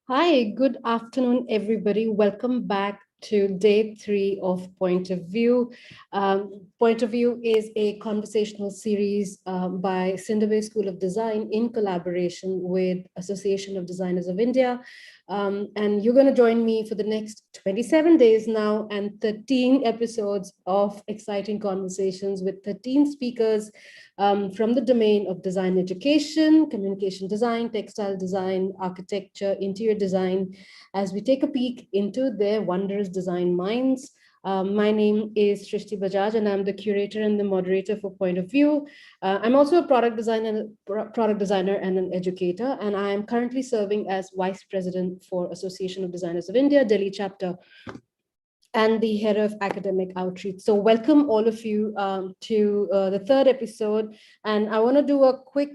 Hi, good afternoon, everybody. Welcome back to day 3 of Point of View. Point of View is a conversational series by Sindhaway School of Design in collaboration with Association of Designers of India. And you're going to join me for the next 27 days now and 13 episodes of exciting conversations with 13 speakers from the domain of design education, communication design, textile design, architecture, interior design, as we take a peek into their wondrous design minds. My name is Shrishti Bajaj, and I'm the curator and the moderator for Point of View. I'm also a product designer and an educator, and I am currently serving as Vice President for Association of Designers of India, Delhi chapter. and the head of academic outreach. So welcome all of you to the third episode. And I want to do a quick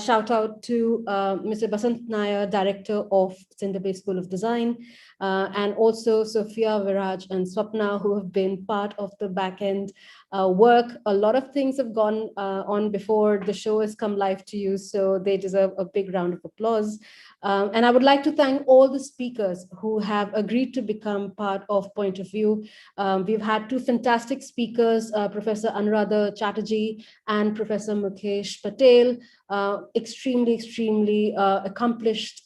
shout out to Mr. Basant Nair, Director of Sindhip School of Design, and also Sophia, Viraj, and Swapna, who have been part of the back-end work. A lot of things have gone on before the show has come live to you, so they deserve a big round of applause. And I would like to thank all the speakers who have agreed to become part of Point of View. We've had two fantastic speakers, Professor Anuradha Chatterjee and Professor Mukesh Patel, extremely accomplished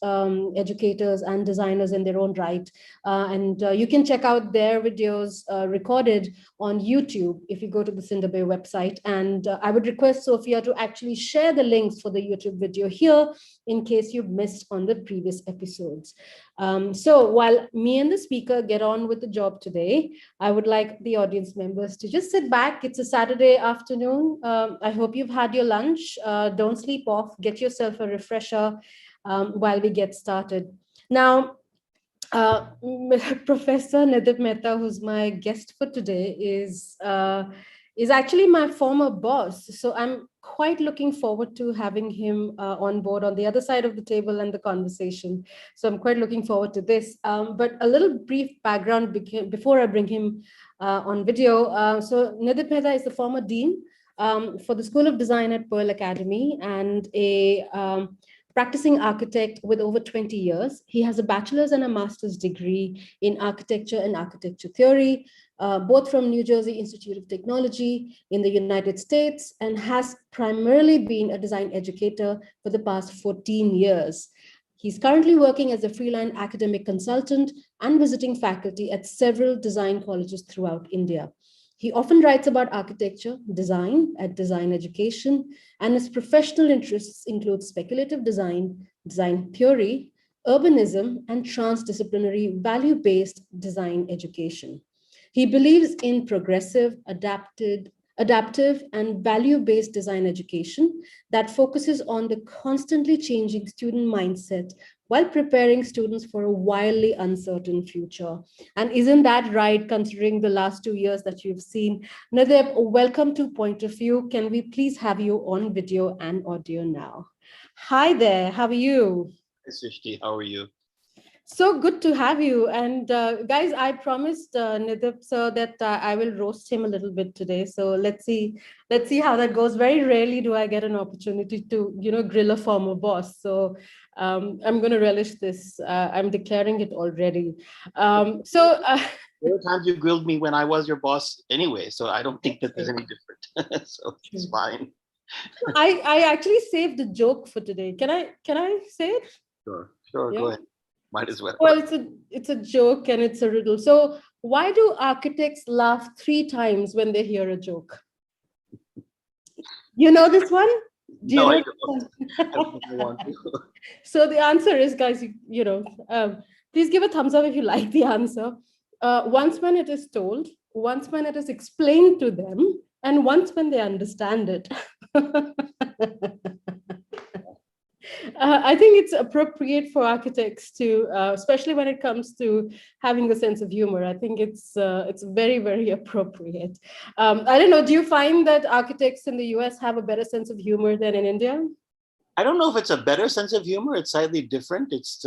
educators and designers in their own right. And you can check out their videos recorded on YouTube if you go to the Sindhip website. And I would request Sophia to actually share the links for the YouTube video here in case you've missed on the previous episodes. So while me and the speaker get on with the job today, I would like the audience members to just sit back. It's a Saturday afternoon. I hope you've had your lunch. Don't sleep off. Get yourself a refresher while we get started. Now, Professor Nidhip Mehta, who's my guest for today, is actually my former boss. So I'm quite looking forward to having him on board on the other side of the table and the conversation. So I'm quite looking forward to this. But a little brief background before I bring him on video. So Nidhip Mehta is the former dean for the School of Design at Pearl Academy and a practicing architect with over 20 years. He has a bachelor's and a master's degree in architecture and architecture theory, both from New Jersey Institute of Technology in the United States, and has primarily been a design educator for the past 14 years. He's currently working as a freelance academic consultant and visiting faculty at several design colleges throughout India. He often writes about architecture, design at Design Education, and his professional interests include speculative design, design theory, urbanism, and transdisciplinary value-based design education. He believes in progressive, adaptive, and value-based design education that focuses on the constantly changing student mindset while preparing students for a wildly uncertain future. And isn't that right, considering the last 2 years that you've seen? Nidhip, welcome to Point of View. Can we please have you on video and audio now? Hi there, how are you? Hi, Srishti, how are you? So good to have you. And guys, I promised Nidhip sir that I will roast him a little bit today. So let's see how that goes. Very rarely do I get an opportunity to, grill a former boss. So I'm going to relish this. I'm declaring it already. There were times you grilled me when I was your boss anyway, so I don't think that there's any different. So it's fine. I actually saved the joke for today. Can I say it? Sure, yeah. Go ahead. Might as well. Well, it's a joke and it's a riddle. So why do architects laugh 3 times when they hear a joke? You know this one? Do you know I don't want to. So the answer is, guys, please give a thumbs up if you like the answer. Once when it is told, once when it is explained to them, and once when they understand it. I think it's appropriate for architects to, especially when it comes to having a sense of humor. I think it's very, very appropriate. I don't know, do you find that architects in the US have a better sense of humor than in India? I don't know if it's a better sense of humor. It's slightly different. It's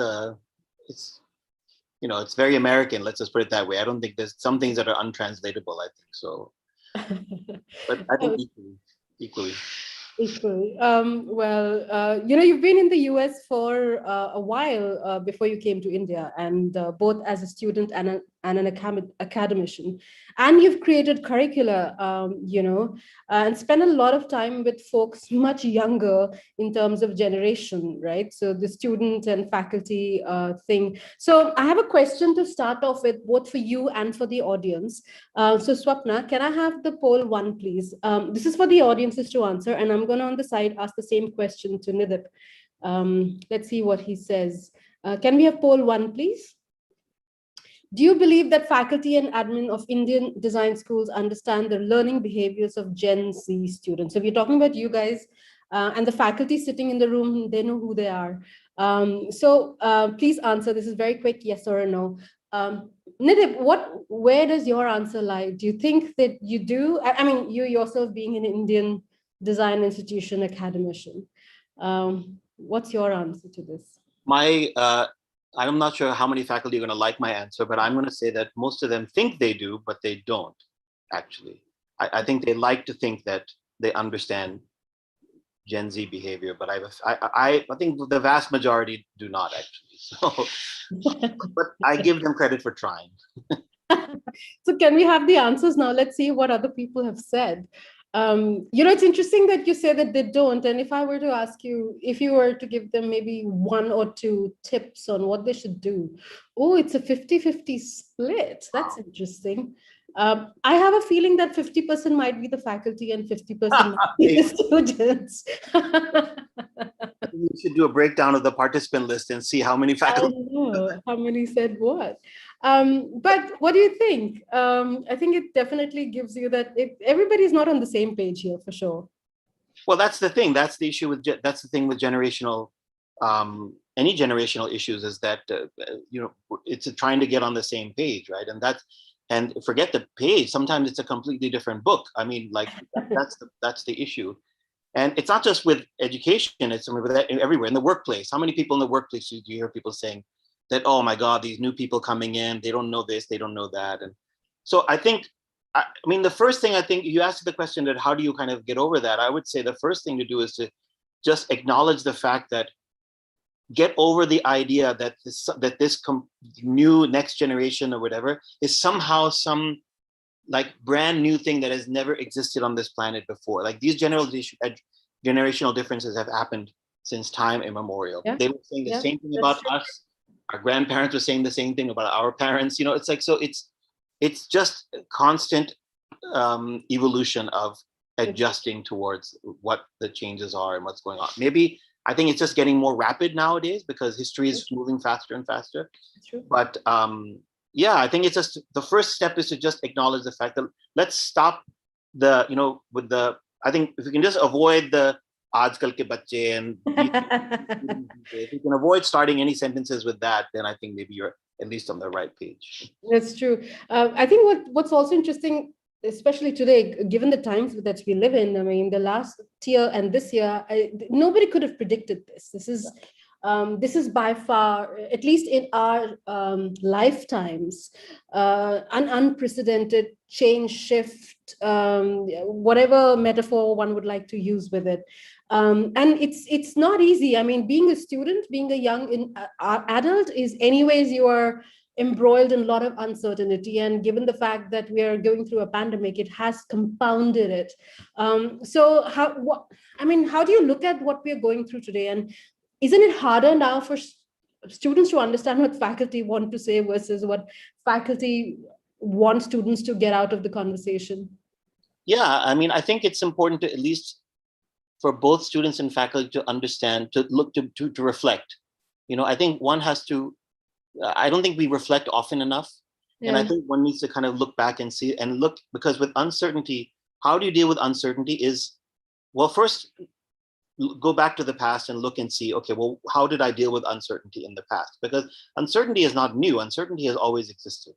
very American. Let's just put it that way. I don't think there's some things that are untranslatable. I think so, but I think equally. Well, you've been in the US for a while before you came to India, and both as a student and an academician, and you've created curricula, and spent a lot of time with folks much younger in terms of generation, right? So the student and faculty thing. So I have a question to start off with, both for you and for the audience. So Swapna, can I have the poll 1, please? This is for the audiences to answer, and I'm going to on the side ask the same question to Nidhip. Let's see what he says. Can we have poll 1, please? Do you believe that faculty and admin of Indian design schools understand the learning behaviors of Gen Z students? So we're talking about you guys and the faculty sitting in the room, they know who they are. So please answer. This is very quick, yes or no. Nidhip, where does your answer lie? Do you think that you do? I mean, you yourself being an Indian design institution academician, what's your answer to this? I'm not sure how many faculty are going to like my answer, but I'm going to say that most of them think they do, but they don't, actually. I think they like to think that they understand Gen Z behavior, but I think the vast majority do not, actually. So, but I give them credit for trying. So can we have the answers now? Let's see what other people have said. It's interesting that you say that they don't. And if I were to ask you, if you were to give them maybe one or two tips on what they should do, oh, it's a 50-50 split. That's interesting. I have a feeling that 50% might be the faculty and 50% might be the students. You should do a breakdown of the participant list and see how many faculty. I know how many said what. But what do you think? I think it definitely gives you that everybody's not on the same page here for sure. Well, that's the thing. That's the issue with that's the thing with generational, any generational issues is that it's trying to get on the same page, right? And forget the page. Sometimes it's a completely different book. I mean, like that's the issue. And it's not just with education, it's with everywhere in the workplace. How many people in the workplace do you hear people saying that, oh my God, these new people coming in, they don't know this, they don't know that. And so I think, I mean, the first thing I think, you asked the question that how do you kind of get over that? I would say the first thing to do is to just acknowledge the fact that get over the idea that this new next generation or whatever is somehow some like brand new thing that has never existed on this planet before. Like these generational differences have happened since time immemorial. Yeah. They were saying the same thing about us. Our grandparents were saying the same thing about our parents. It's like, so it's just a constant evolution of adjusting towards what the changes are and what's going on. Maybe I think it's just getting more rapid nowadays because history is moving faster and faster. True. But yeah, I think it's just the first step is to just acknowledge the fact that let's stop I think if we can just avoid the aajkal ke bacche and if you can avoid starting any sentences with that, then I think maybe you're at least on the right page. That's true. I think what's also interesting, especially today, given the times that we live in, I mean, the last year and this year, nobody could have predicted this. This is by far, at least in our lifetimes, an unprecedented change, shift, whatever metaphor one would like to use with it. And it's not easy. I mean, being a student, being a young adult is anyways, you are embroiled in a lot of uncertainty. And given the fact that we are going through a pandemic, it has compounded it. So how do you look at what we are going through today? And isn't it harder now for students to understand what faculty want to say versus what faculty want students to get out of the conversation? Yeah, I mean, I think it's important to at least for both students and faculty to understand, to look to reflect. I think one has to, I don't think we reflect often enough. Yeah. And I think one needs to kind of look back and see and look, because with uncertainty, how do you deal with uncertainty is, well, first, go back to the past and look and see, okay, well, how did I deal with uncertainty in the past? Because uncertainty is not new. Uncertainty has always existed.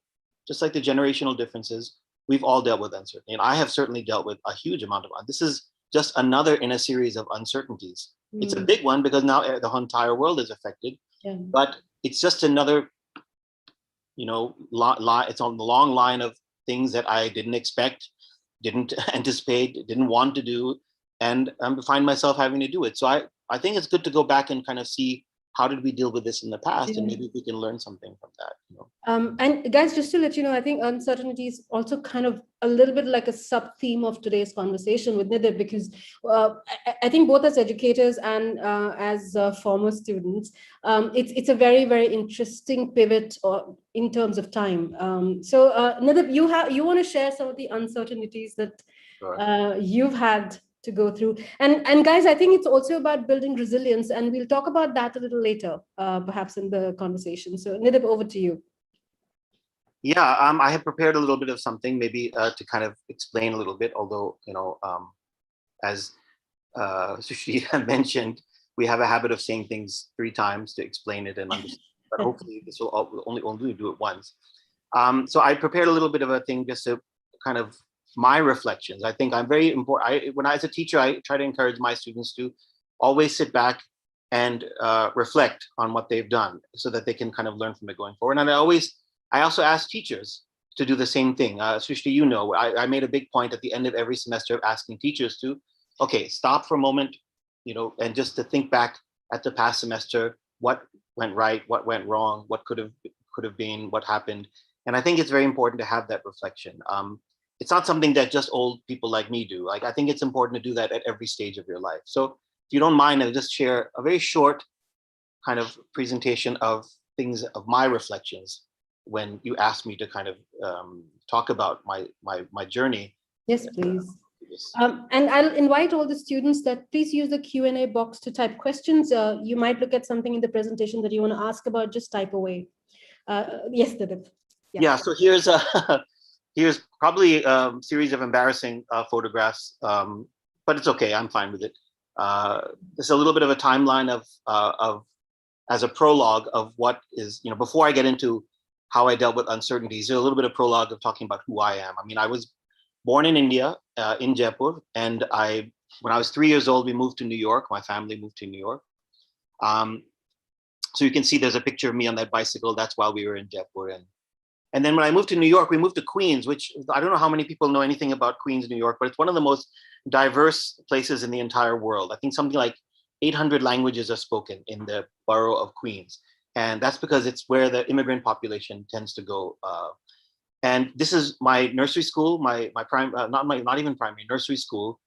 Just like the generational differences, we've all dealt with uncertainty. And I have certainly dealt with a huge amount of it. This is just another in a series of uncertainties. It's a big one because now the entire world is affected, but it's just another, it's on the long line of things that I didn't expect, didn't anticipate, didn't want to do, and find myself having to do it. So I think it's good to go back and kind of see how did we deal with this in the past, and maybe we can learn something from that. And guys, just to let you know, I think uncertainty is also kind of a little bit like a sub-theme of today's conversation with Nidhip, because I think both as educators and as former students, it's a very, very interesting pivot in terms of time. So Nidhip, you want to share some of the uncertainties that you've had to go through, and guys, I think it's also about building resilience, and we'll talk about that a little later, perhaps in the conversation. So Nidhip, over to you. Yeah, I have prepared a little bit of something, maybe to kind of explain a little bit. Although as Sushri mentioned, we have a habit of saying things 3 times to explain it and understand. But hopefully, this will only do it once. So I prepared a little bit of a thing just to kind of my reflections. I think I'm very important. When I, as a teacher, I try to encourage my students to always sit back and reflect on what they've done so that they can kind of learn from it going forward. And I also ask teachers to do the same thing. Srishti, you know, I made a big point at the end of every semester of asking teachers to, okay, stop for a moment, you know, and just to think back at the past semester, what went right, what went wrong, what could have been, what happened. And I think it's very important to have that reflection. It's not something that just old people like me do. Like, I think it's important to do that at every stage of your life. So if you don't mind, I'll just share a very short kind of presentation of things, of my reflections when you asked me to kind of talk about my journey. Yes, please. And I'll invite all the students that please use the Q&A box to type questions. You might look at something in the presentation that you want to ask about, just type away. Yes, Nidhip. Yeah, so here's probably a series of embarrassing photographs, but it's okay, I'm fine with it. There's a little bit of a timeline of as a prologue of what is, you know, before I get into how I dealt with uncertainties, there's a little bit of prologue of talking about who I am. I mean, I was born in India, in Jaipur, and when I was 3 years old, we moved to New York. My family moved to New York. So you can see there's a picture of me on that bicycle. That's while we were in Jaipur. And then when I moved to New York, we moved to Queens, which I don't know how many people know anything about Queens, New York, but it's one of the most diverse places in the entire world. I think something like 800 languages are spoken in the borough of Queens. And that's because it's where the immigrant population tends to go. And this is my nursery school, not even primary, nursery school.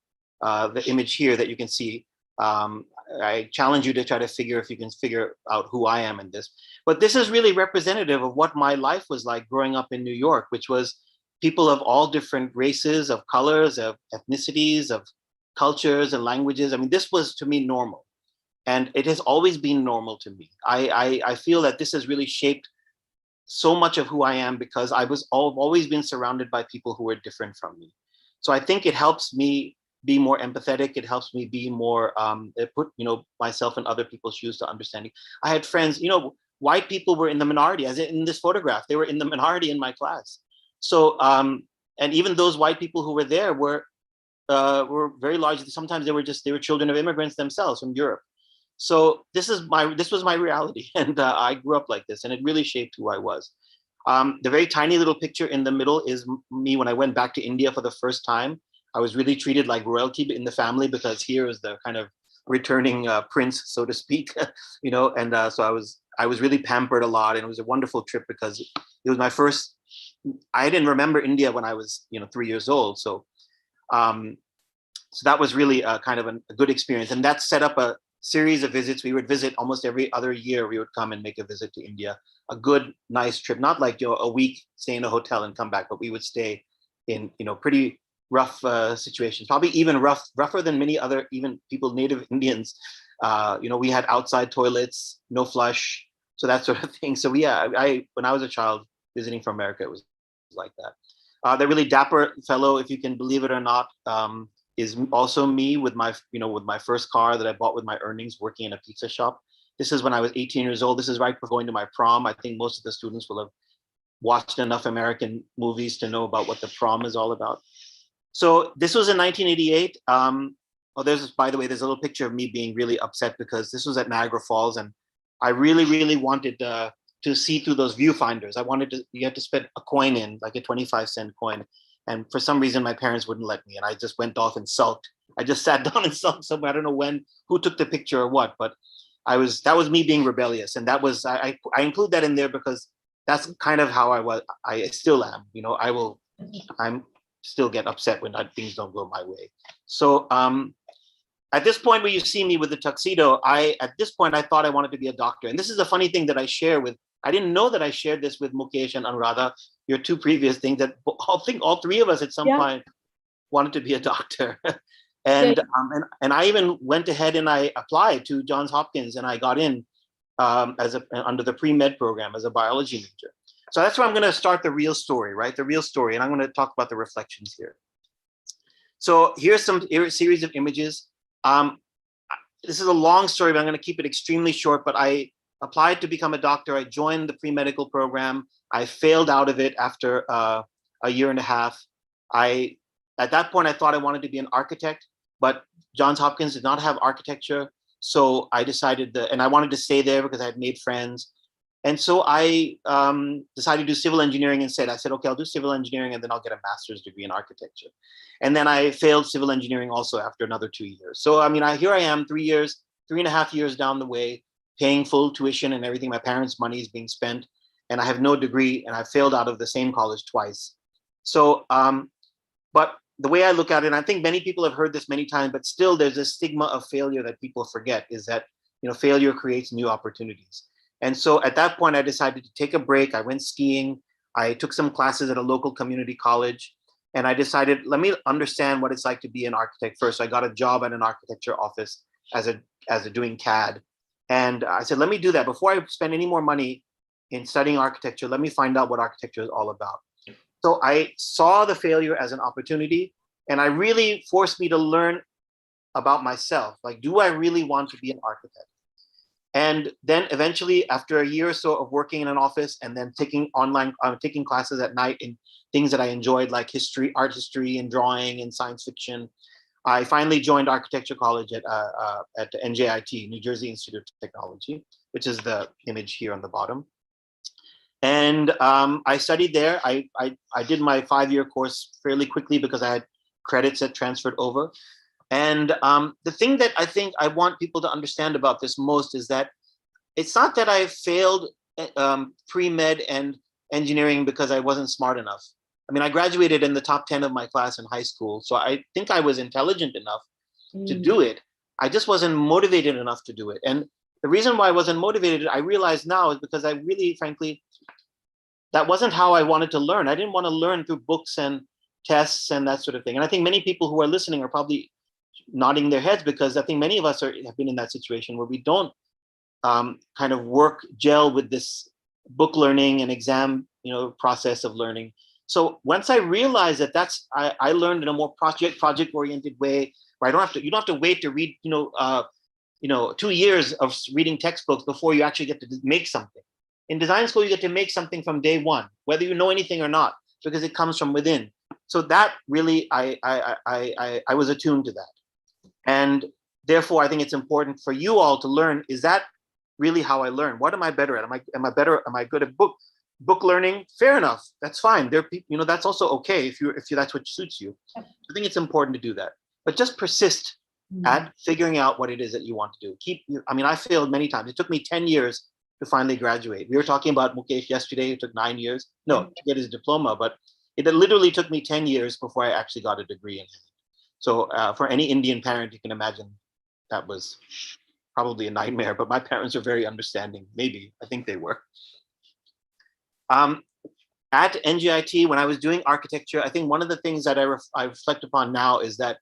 The image here that you can see. I challenge you to try to figure if you can figure out who I am in this. But this is really representative of what my life was like growing up in New York, which was people of all different races, of colors, of ethnicities, of cultures and languages. I mean, this was to me normal. And it has always been normal to me. I feel that this has really shaped so much of who I am because I've always been surrounded by people who are different from me. So I think it helps me be more empathetic. It helps me be more, put, you know, myself in other people's shoes to understanding. I had friends, you know, white people were in the minority, as in this photograph, they were in the minority in my class. So, and even those white people who were there were very large. Sometimes they were children of immigrants themselves from Europe. So this was my reality, and I grew up like this, and it really shaped who I was. The very tiny little picture in the middle is me when I went back to India for the first time. I was really treated like royalty in the family because here is the kind of returning prince, so to speak, you know. And so I was really pampered a lot, and it was a wonderful trip because it was my first. I didn't remember India when I was, you know, 3 years old, so that was really kind of a good experience, and that set up a series of visits. We would visit almost every other year. We would come and make a visit to India, a good, nice trip, not like, you know, a week, stay in a hotel and come back, but we would stay in, you know, pretty rough situations, probably even rougher than many other, even people, native Indians. You know, we had outside toilets, no flush, so that sort of thing. So yeah, when I was a child visiting from America, it was like that. The really dapper fellow, if you can believe it or not, is also me with my first car that I bought with my earnings working in a pizza shop. This is when I was 18 years old. This is right before going to my prom. I think most of the students will have watched enough American movies to know about what the prom is all about. So this was in 1988. By the way, there's a little picture of me being really upset because this was at Niagara Falls, and I really, really wanted to see through those viewfinders. You had to spend a coin in, like a 25-cent coin. And for some reason, my parents wouldn't let me, and I just went off and sulked. I just sat down and sulked somewhere. I don't know who took the picture or what, but that was me being rebellious. And that was, I include that in there because that's kind of how I was. I still am, you know, I'm still get upset when things don't go my way. So at this point where you see me with the tuxedo, at this point, I thought I wanted to be a doctor. And this is a funny thing that I share with, I didn't know that I shared this with Mukesh and Anuradha, your two previous things, that I think all three of us at some point wanted to be a doctor. And I even went ahead and I applied to Johns Hopkins, and I got in under the pre-med program as a biology major. So that's where I'm going to start the real story, right? The real story. And I'm going to talk about the reflections here. So here's some series of images. This is a long story, but I'm going to keep it extremely short. But applied to become a doctor. I joined the pre-medical program. I failed out of it after a year and a half. At that point, I thought I wanted to be an architect, but Johns Hopkins did not have architecture. So I decided and I wanted to stay there because I had made friends. And so I decided to do civil engineering instead. I said, okay, I'll do civil engineering and then I'll get a master's degree in architecture. And then I failed civil engineering also after another 2 years. So, I mean, here I am 3.5 years down the way, paying full tuition and everything. My parents' money is being spent and I have no degree and I failed out of the same college twice. So, but the way I look at it, and I think many people have heard this many times, but still there's a stigma of failure that people forget, is that, failure creates new opportunities. And so at that point, I decided to take a break. I went skiing. I took some classes at a local community college. And I decided, let me understand what it's like to be an architect first. So I got a job at an architecture office as a doing CAD. And I said, let me do that. Before I spend any more money in studying architecture, let me find out what architecture is all about. So I saw the failure as an opportunity, and I really forced me to learn about myself. Like, do I really want to be an architect? And then eventually, after a year or so of working in an office and then taking classes at night in things that I enjoyed, like history, art history and drawing and science fiction, I finally joined architecture college at NJIT, New Jersey Institute of Technology, which is the image here on the bottom. And I studied there. I did my 5-year course fairly quickly because I had credits that transferred over. And the thing that I think I want people to understand about this most is that it's not that I failed pre-med and engineering because I wasn't smart enough. I mean, I graduated in the top 10 of my class in high school. So I think I was intelligent enough to do it. I just wasn't motivated enough to do it. And the reason why I wasn't motivated, I realize now, is because I really, frankly, that wasn't how I wanted to learn. I didn't want to learn through books and tests and that sort of thing. And I think many people who are listening are probably nodding their heads, because I think many of us have been in that situation where we don't kind of gel with this book learning and exam process of learning. So once I realized that I learned in a more project oriented way, where you don't have to wait to read 2 years of reading textbooks before you actually get to make something. In design school, you get to make something from day one, whether you know anything or not, because it comes from within. So that really, I was attuned to that. And therefore, I think it's important for you all to learn, is that really how I learn? What am I better at? Am I good at book learning? Fair enough. That's fine. There are people, that's also okay if that's what suits you. I think it's important to do that. But just persist at figuring out what it is that you want to do. I failed many times. It took me 10 years to finally graduate. We were talking about Mukesh yesterday. It took 9 years. No, to get his diploma, but it literally took me 10 years before I actually got a degree in it. So for any Indian parent, you can imagine that was probably a nightmare, but my parents were very understanding. Maybe, I think they were. At NJIT, when I was doing architecture, I think one of the things that I reflect upon now is that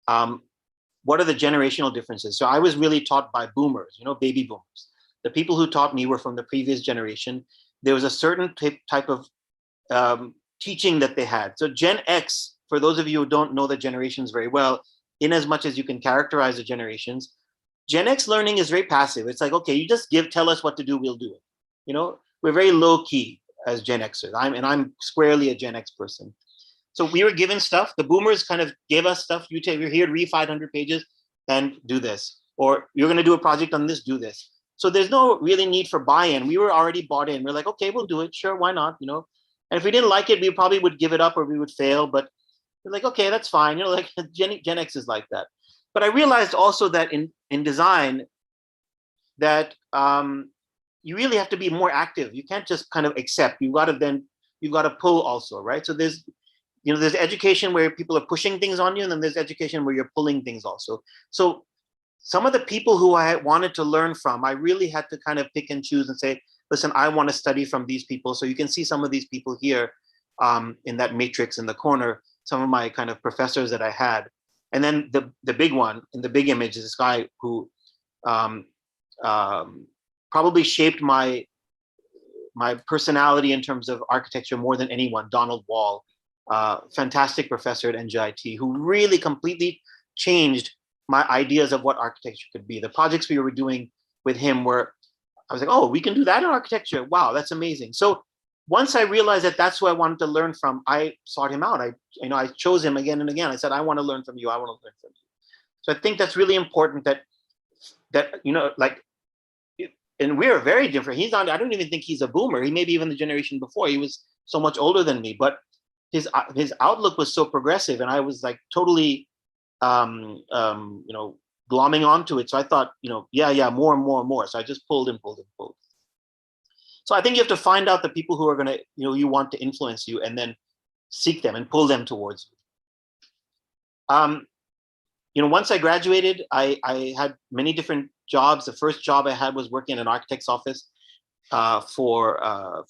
what are the generational differences? So I was really taught by boomers, baby boomers. The people who taught me were from the previous generation. There was a certain type of teaching that they had. So Gen X, for those of you who don't know the generations very well, in as much as you can characterize the generations, Gen X learning is very passive. It's like, okay, you just tell us what to do, we'll do it. We're very low key as Gen Xers. I'm squarely a Gen X person. So we were given stuff. The boomers kind of gave us stuff. You're here to read 500 pages and do this. Or you're going to do a project on this, do this. So there's no really need for buy-in. We were already bought in. We're like, okay, we'll do it. Sure, why not? And if we didn't like it, we probably would give it up or we would fail. But we're like, okay, that's fine. Like Gen X is like that. But I realized also that in design, that you really have to be more active. You can't just kind of accept. You've got to pull also, right? So there's education where people are pushing things on you, and then there's education where you're pulling things also. So some of the people who I wanted to learn from, I really had to kind of pick and choose and say, listen, I want to study from these people. So you can see some of these people here in that matrix in the corner, some of my kind of professors that I had. And then the big one in the big image is this guy who probably shaped my personality in terms of architecture more than anyone, Donald Wall, fantastic professor at NJIT, who really completely changed my ideas of what architecture could be. The projects we were doing with him were I was like, oh, we can do that in architecture. Wow, that's amazing. So once I realized that that's who I wanted to learn from, I sought him out. I chose him again and again. I said, I want to learn from you. I want to learn from you. So I think that's really important that like, and we're very different. He's not, I don't even think he's a boomer. He may be even the generation before. He was so much older than me, but his outlook was so progressive, and I was like totally, glomming onto it. So I thought, yeah, more and more and more. So I just pulled and pulled and pulled. So I think you have to find out the people who are going to, you want to influence you, and then seek them and pull them towards you. Once I graduated, I had many different jobs. The first job I had was working in an architect's office for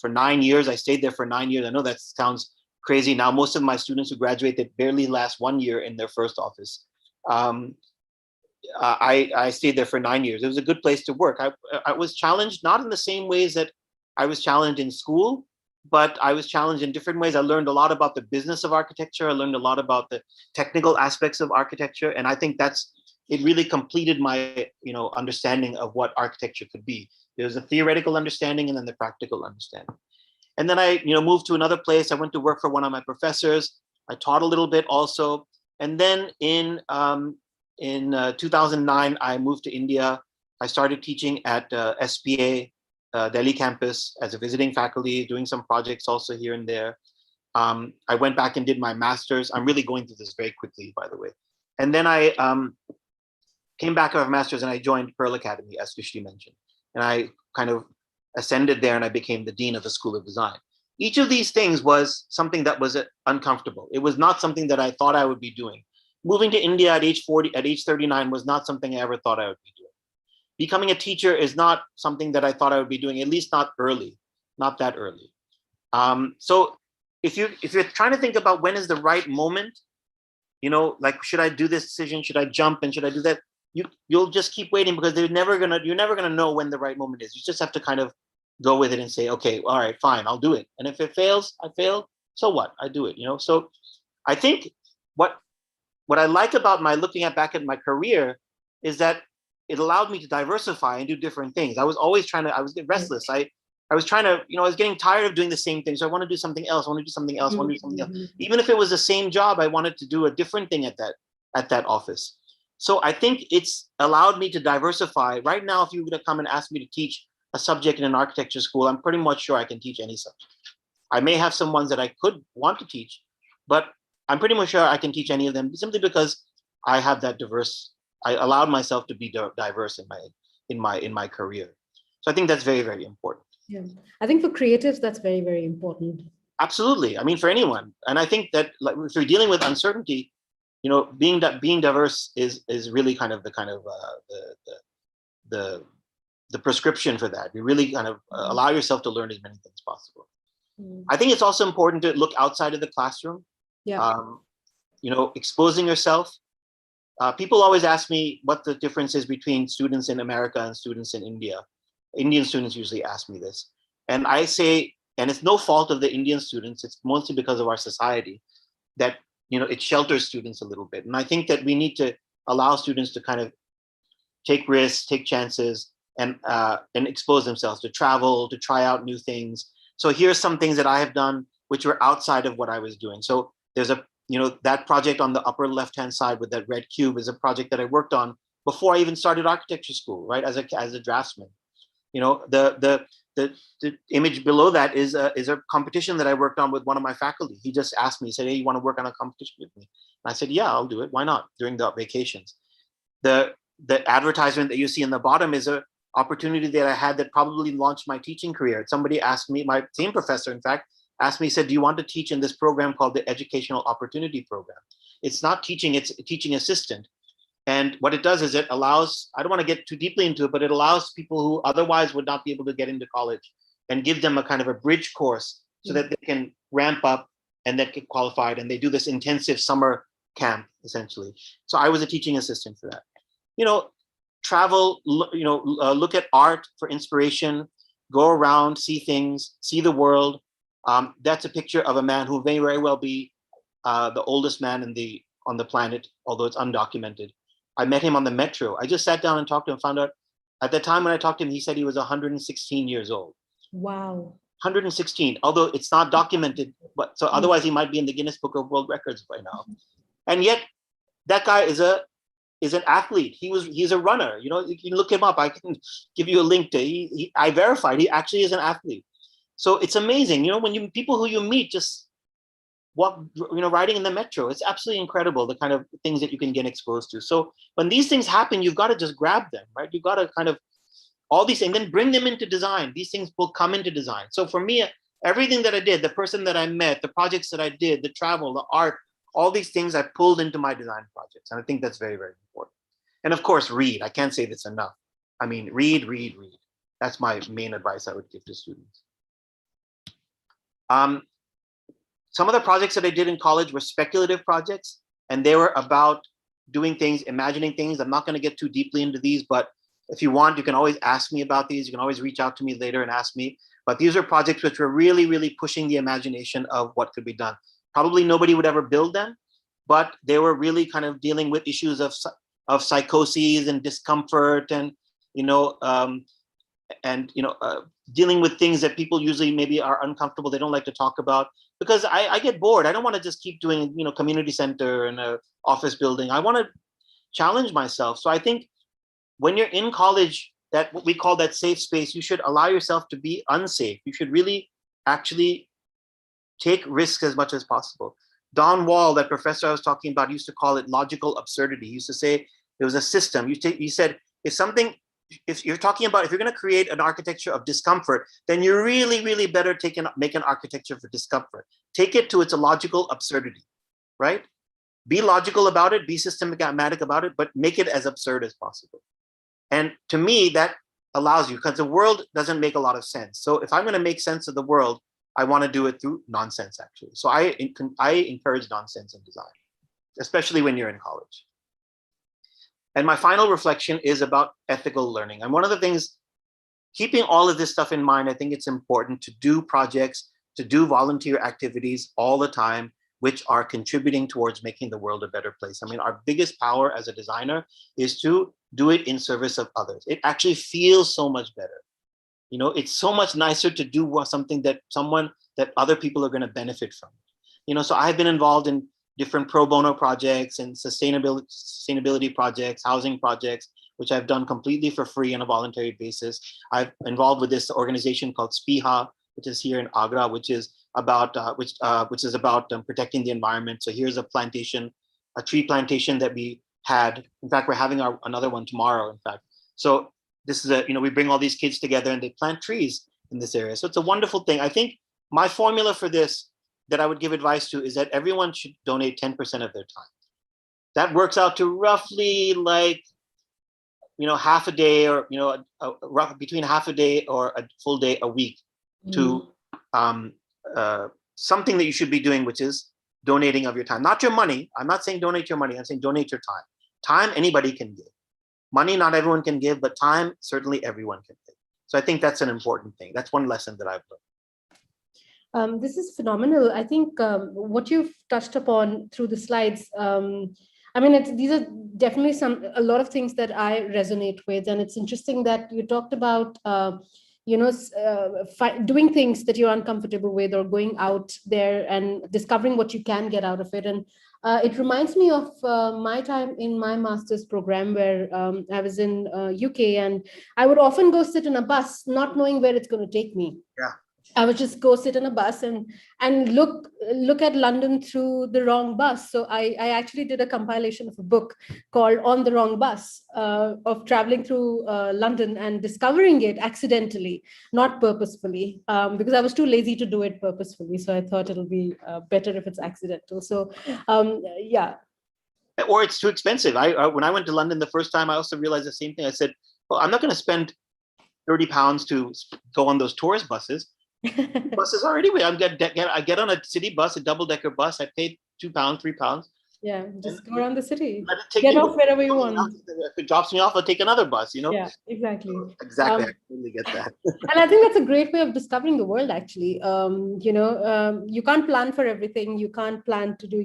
9 years. I stayed there for 9 years. I know that sounds crazy. Now, most of my students who graduate, they barely last 1 year in their first office. I stayed there for 9 years. It was a good place to work. I was challenged, not in the same ways that I was challenged in school, but I was challenged in different ways. I learned a lot about the business of architecture. I learned a lot about the technical aspects of architecture. And I think it really completed my, understanding of what architecture could be. There's a theoretical understanding and then the practical understanding. And then I, moved to another place. I went to work for one of my professors. I taught a little bit also. And then in 2009, I moved to India. I started teaching at SPA, Delhi campus, as a visiting faculty, doing some projects also here and there. I went back and did my master's. I'm really going through this very quickly, by the way. And then I came back out of master's and I joined Pearl Academy, as Krishti mentioned. And I kind of ascended there and I became the dean of the School of Design. Each of these things was something that was uncomfortable. It was not something that I thought I would be doing. Moving to India at age 39 was not something I ever thought I would be doing. Becoming a teacher is not something that I thought I would be doing, at least not that early. So if you're trying to think about when is the right moment, like, should I do this decision? Should I jump and should I do that? You'll just keep waiting, because you're never gonna know when the right moment is. You just have to kind of go with it and say, okay, all right, fine, I'll do it. And if it fails, I fail. So what? I do it. So I think what I like about looking back at my career is that it allowed me to diversify and do different things. I was always I was restless. I was trying to, I was getting tired of doing the same thing. So I want to do something else. I want to do something else. I want to do something else. Even if it was the same job, I wanted to do a different thing at that office. So I think it's allowed me to diversify. Right now, if you were to come and ask me to teach a subject in an architecture school, I'm pretty much sure I can teach any subject. I may have some ones that I could want to teach, but I'm pretty much sure I can teach any of them, simply because I have that I allowed myself to be diverse in my career. So I think that's very, very important. Yeah, I think for creatives, that's very, very important. Absolutely. I mean, for anyone. And I think that, like, if you're dealing with uncertainty, being diverse is really kind of the prescription for that. You really kind of allow yourself to learn as many things as possible. I think it's also important to look outside of the classroom. Yeah. Exposing yourself. People always ask me what the difference is between students in America and students in India. Indian students usually ask me this. And I say, and it's no fault of the Indian students, it's mostly because of our society, that it shelters students a little bit. And I think that we need to allow students to kind of take risks, take chances, and expose themselves, to travel, to try out new things. So here's some things that I have done which were outside of what I was doing. So there's that project on the upper left-hand side with that red cube is a project that I worked on before I even started architecture school, right? As a draftsman. The image below that is a competition that I worked on with one of my faculty. He just asked me, he said, hey, you want to work on a competition with me? And I said, yeah, I'll do it. Why not? During the vacations. The advertisement that you see in the bottom is a opportunity that I had that probably launched my teaching career. Somebody asked me, my same professor, in fact, asked me, said, do you want to teach in this program called the Educational Opportunity Program? It's not teaching, it's a teaching assistant. And what it does is it allows, I don't want to get too deeply into it, but it allows people who otherwise would not be able to get into college and give them a kind of a bridge course so that they can ramp up and then get qualified. And they do this intensive summer camp, essentially. So I was a teaching assistant for that. Travel, look at art for inspiration, go around, see things, see the world. That's a picture of a man who may very well be the oldest man on the planet, although it's undocumented. I met him on the metro. I just sat down and talked to him, found out At the time when I talked to him, he said he was 116 years old. Wow. 116, although it's not documented, but so otherwise he might be in the Guinness Book of World Records by now. And yet that guy is an athlete. He's a runner. You know, you can look him up. I can give you a link to. I verified he actually is an athlete. So it's amazing. You know, when people who you meet just walk, you know, riding in the metro, it's absolutely incredible the kind of things that you can get exposed to. So when these things happen, you've got to just grab them, right? You've got to kind of all these things, then bring them into design. These things will come into design. So for me, everything that I did, the person that I met, the projects that I did, the travel, the art, all these things I pulled into my design projects. And I think that's very, very important. And of course, read. I can't say that's enough. I mean, read. That's my main advice I would give to students. Some of the projects that I did in college were speculative projects, and they were about doing things, imagining things. I'm not going to get too deeply into these, but if you want, you can always ask me about these. You can always reach out to me later and ask me. But these are projects which were really, really pushing the imagination of what could be done. Probably nobody would ever build them, but they were really kind of dealing with issues of psychoses and discomfort, and dealing with things that people usually maybe are uncomfortable. They don't like to talk about, because I get bored. I don't want to just keep doing, community center and a office building. I want to challenge myself. So I think when you're in college, that what we call that safe space, you should allow yourself to be unsafe. You should really actually take risks as much as possible. Don Wall, that professor I was talking about, used to call it logical absurdity. He used to say there was a system. He said, if you're going to create an architecture of discomfort, then you really, really better make an architecture for discomfort. Take it to its logical absurdity, right? Be logical about it, be systematic about it, but make it as absurd as possible. And to me, that allows you, because the world doesn't make a lot of sense. So if I'm going to make sense of the world, I want to do it through nonsense, actually. So I encourage nonsense in design, especially when you're in college. And my final reflection is about ethical learning. And one of the things, keeping all of this stuff in mind, I think it's important to do projects, to do volunteer activities all the time, which are contributing towards making the world a better place. I mean, our biggest power as a designer is to do it in service of others. It actually feels so much better. It's so much nicer to do something that other people are going to benefit from. So I've been involved in different pro bono projects and sustainability projects, housing projects, which I've done completely for free on a voluntary basis. I'm involved with this organization called SPIHA, which is here in Agra, which is about protecting the environment. So here's a tree plantation that we had. In fact, we're having another one tomorrow, in fact. So this is we bring all these kids together and they plant trees in this area. So it's a wonderful thing. I think my formula for this that I would give advice to is that everyone should donate 10% of their time. That works out to roughly like, half a day, or, between half a day or a full day a week to something that you should be doing, which is donating of your time, not your money. I'm not saying donate your money. I'm saying donate your time. Time, anybody can give. Money, not everyone can give, but time, certainly everyone can give. So I think that's an important thing. That's one lesson that I've learned. This is phenomenal. I think what you've touched upon through the slides, these are definitely a lot of things that I resonate with. And it's interesting that you talked about, doing things that you're uncomfortable with, or going out there and discovering what you can get out of it. And it reminds me of my time in my master's program, where I was in UK, and I would often go sit in a bus, not knowing where it's going to take me. Yeah. I would just go sit in a bus and look at London through the wrong bus. So I actually did a compilation of a book called On the Wrong Bus, of traveling through London and discovering it accidentally, not purposefully, because I was too lazy to do it purposefully. So I thought it'll be better if it's accidental. So yeah. Or it's too expensive. When I went to London the first time, I also realized the same thing. I said, well, I'm not going to spend £30 to go on those tourist buses. Buses already. I get on a city bus, a double-decker bus. I paid £2, £3. Yeah, just go around the city. Get off wherever you want. If it drops me off, I'll take another bus. Yeah, exactly. Exactly. I totally get that. And I think that's a great way of discovering the world. Actually, you can't plan for everything. You can't plan to do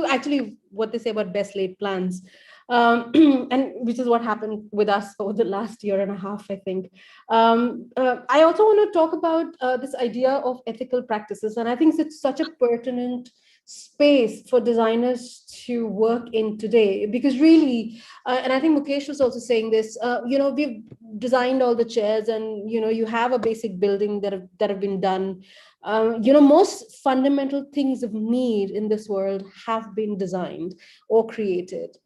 actually what they say about best laid plans. and which is what happened with us over the last year and a half, I think. I also want to talk about this idea of ethical practices, and I think it's such a pertinent space for designers to work in today, because really, and I think Mukesh was also saying this, we've designed all the chairs, and you have a basic building that have been done. Most fundamental things of need in this world have been designed or created.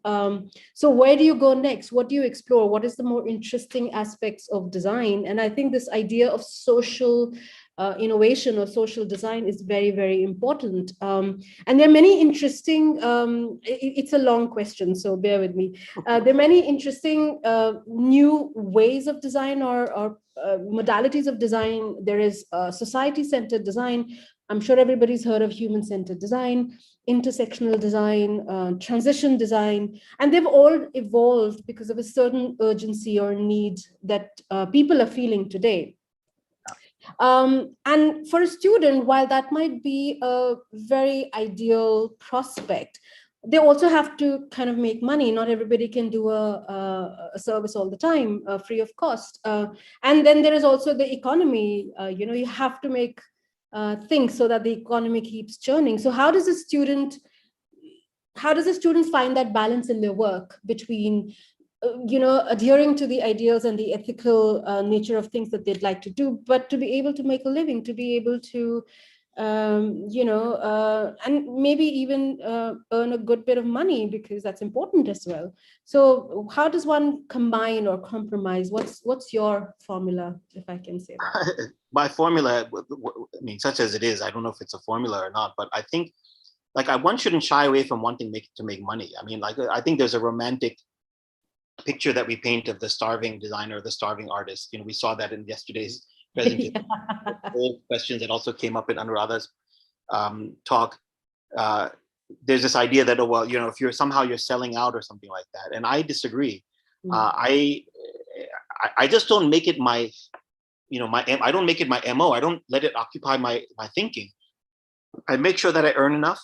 So where do you go next? What do you explore? What is the more interesting aspects of design? And I think this idea of social innovation or social design is very, very important. And there are many interesting, it's a long question, so bear with me. There are many interesting new ways of design or modalities of design. There is society-centered design. I'm sure everybody's heard of human-centered design, intersectional design, transition design, and they've all evolved because of a certain urgency or need that people are feeling today. And for a student, while that might be a very ideal prospect, they also have to kind of make money. Not everybody can do a service all the time free of cost. And then there is also the economy. You have to make things so that the economy keeps churning. So how does a student find that balance in their work between adhering to the ideals and the ethical nature of things that they'd like to do, but to be able to make a living, to be able to, and maybe even earn a good bit of money, because that's important as well. So how does one combine or compromise? What's your formula, if I can say that? My formula, I mean, such as it is, I don't know if it's a formula or not, but I think one shouldn't shy away from wanting to make money. I mean, I think there's a romantic picture that we paint of the starving designer, the starving artist. We saw that in yesterday's presentation. All questions that also came up in Anuradha's talk. There's this idea that, if you're selling out or something like that, and I disagree. I just don't make it my, I don't make it my MO. I don't let it occupy my thinking. I make sure that I earn enough,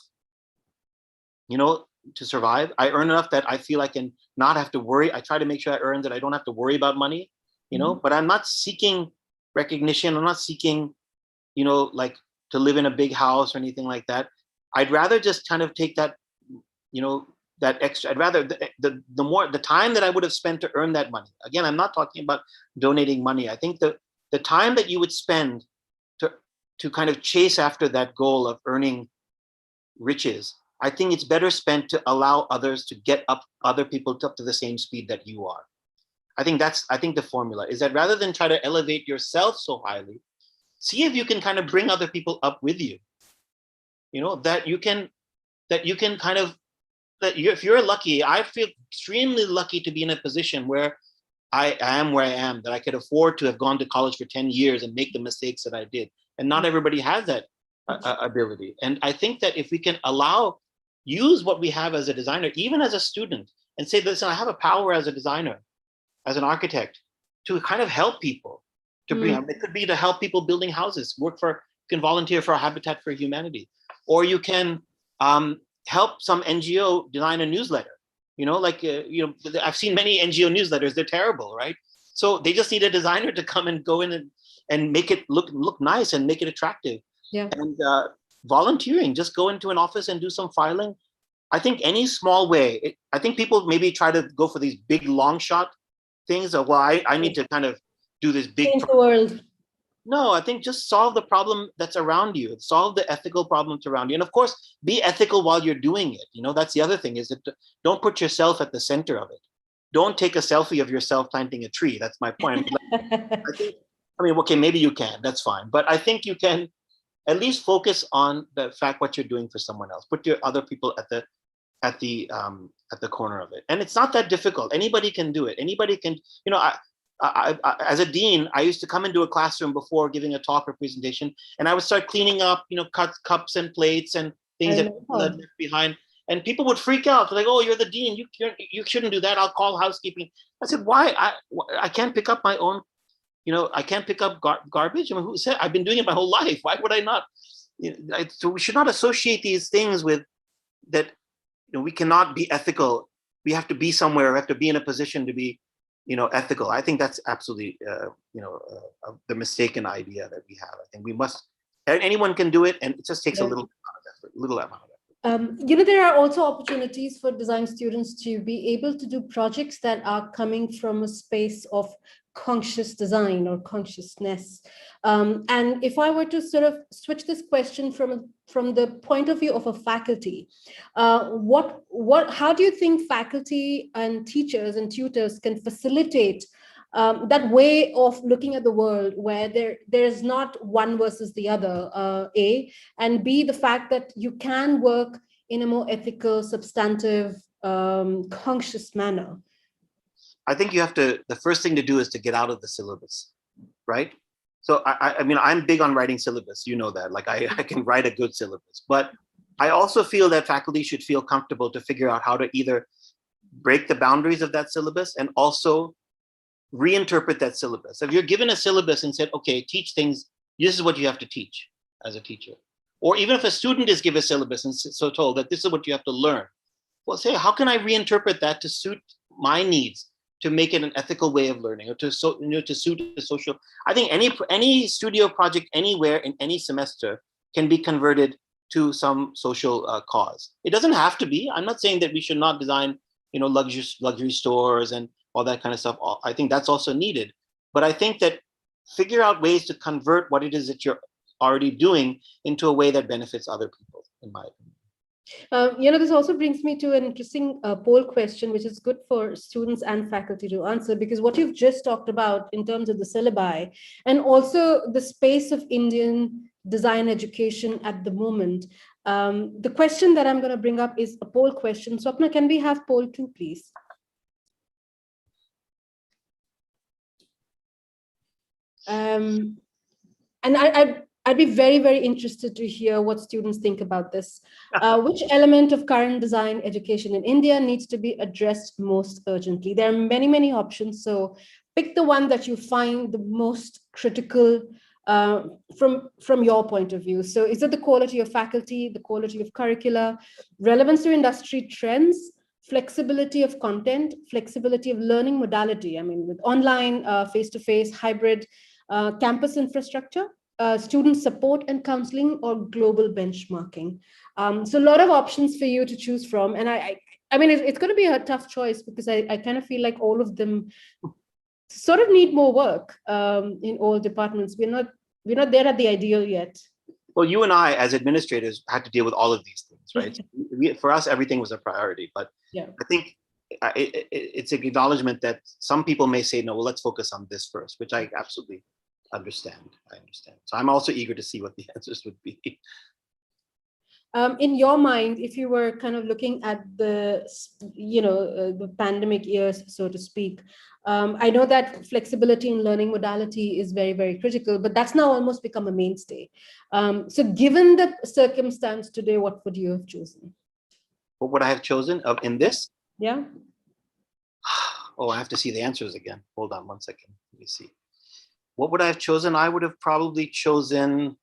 to survive. I earn enough that I feel I can not have to worry. I try to make sure I earn that I don't have to worry about money, but I'm not seeking recognition. I'm not seeking, to live in a big house or anything like that. I'd rather just kind of take that, that extra. I'd rather the time that I would have spent to earn that money. Again, I'm not talking about donating money. I think the time that you would spend to kind of chase after that goal of earning riches, I think it's better spent to allow others to get other people up to the same speed that you are. I think the formula is that rather than try to elevate yourself so highly, see if you can kind of bring other people up with you. That you can kind of, if you're lucky, I feel extremely lucky to be in a position where I am where I am, that I could afford to have gone to college for 10 years and make the mistakes that I did. And not everybody has that ability. And I think that if we can use what we have as a designer, even as a student, and say, listen, I have a power as a designer, as an architect, to kind of help people. It could be to help people building houses, you can volunteer for a Habitat for Humanity, or you can help some NGO design a newsletter. I've seen many NGO newsletters, they're terrible, right? So they just need a designer to come and go in and make it look nice and make it attractive. Yeah. And volunteering, just go into an office and do some filing. I think any small way, I think people maybe try to go for these big long shot things of, I need to kind of do this big. Change the world. No, I think just solve the problem that's around you, solve the ethical problems around you. And of course, be ethical while you're doing it. That's the other thing, is that don't put yourself at the center of it. Don't take a selfie of yourself planting a tree. That's my point. Okay, maybe you can, that's fine. But I think you can at least focus on the fact what you're doing for someone else. Put your other people at the corner of it, and it's not that difficult. Anybody can do it. Anybody can. I as a dean, I used to come into a classroom before giving a talk or presentation, and I would start cleaning up, cups and plates and things that left behind. And people would freak out. They're like, "Oh, you're the dean. You shouldn't do that. I'll call housekeeping." I said, "Why? I can't pick up my own. I can't pick up garbage. I mean, who said? I've been doing it my whole life. Why would I not?" So we should not associate these things with that. We cannot be ethical we have to be somewhere, we have to be in a position to be, ethical. I think that's absolutely, the mistaken idea that we have. I think we must, anyone can do it, and it just takes a little amount of effort, little amount of effort. There are also opportunities for design students to be able to do projects that are coming from a space of conscious design or consciousness. And if I were to sort of switch this question from the point of view of a faculty, how do you think faculty and teachers and tutors can facilitate that way of looking at the world where there's not one versus the other, A, and B, the fact that you can work in a more ethical, substantive, conscious manner? I think the first thing to do is to get out of the syllabus, right? So I mean, I'm big on writing syllabus, you know that, like I can write a good syllabus, but I also feel that faculty should feel comfortable to figure out how to either break the boundaries of that syllabus and also reinterpret that syllabus. If you're given a syllabus and said, okay, teach things, this is what you have to teach as a teacher. Or even if a student is given a syllabus and so told that this is what you have to learn, well, say, how can I reinterpret that to suit my needs, to make it an ethical way of learning, or to suit the social? I think any studio project anywhere in any semester can be converted to some social cause. It doesn't have to be. I'm not saying that we should not design, luxury stores and all that kind of stuff. I think that's also needed. But I think that figure out ways to convert what it is that you're already doing into a way that benefits other people, in my opinion. This also brings me to an interesting poll question, which is good for students and faculty to answer, because what you've just talked about in terms of the syllabi and also the space of Indian design education at the moment, the question that I'm going to bring up is a poll question. Swapna, can we have poll 2, please? And I'd be very, very interested to hear what students think about this. Which element of current design education in India needs to be addressed most urgently? There are many, many options. So pick the one that you find the most critical from your point of view. So is it the quality of faculty, the quality of curricula, relevance to industry trends, flexibility of content, flexibility of learning modality? I mean, with online, face-to-face, hybrid, campus infrastructure, student support and counseling, or global benchmarking. So a lot of options for you to choose from. And I mean, it's going to be a tough choice because I kind of feel like all of them sort of need more work in all departments. We're not there at the ideal yet. Well, you and I, as administrators, had to deal with all of these things, right? For us, everything was a priority. But yeah. I think it's an acknowledgement that some people may say, no, well, let's focus on this first, which I absolutely understand. So I'm also eager to see what the answers would be. In your mind, if you were kind of looking at the pandemic years, so to speak, I know that flexibility in learning modality is very, very critical, but that's now almost become a mainstay. So given the circumstance today, what would you have chosen? What would I have chosen in this? Yeah. Oh, I have to see the answers again. Hold on 1 second. Let me see. What would I have chosen? I would have probably chosen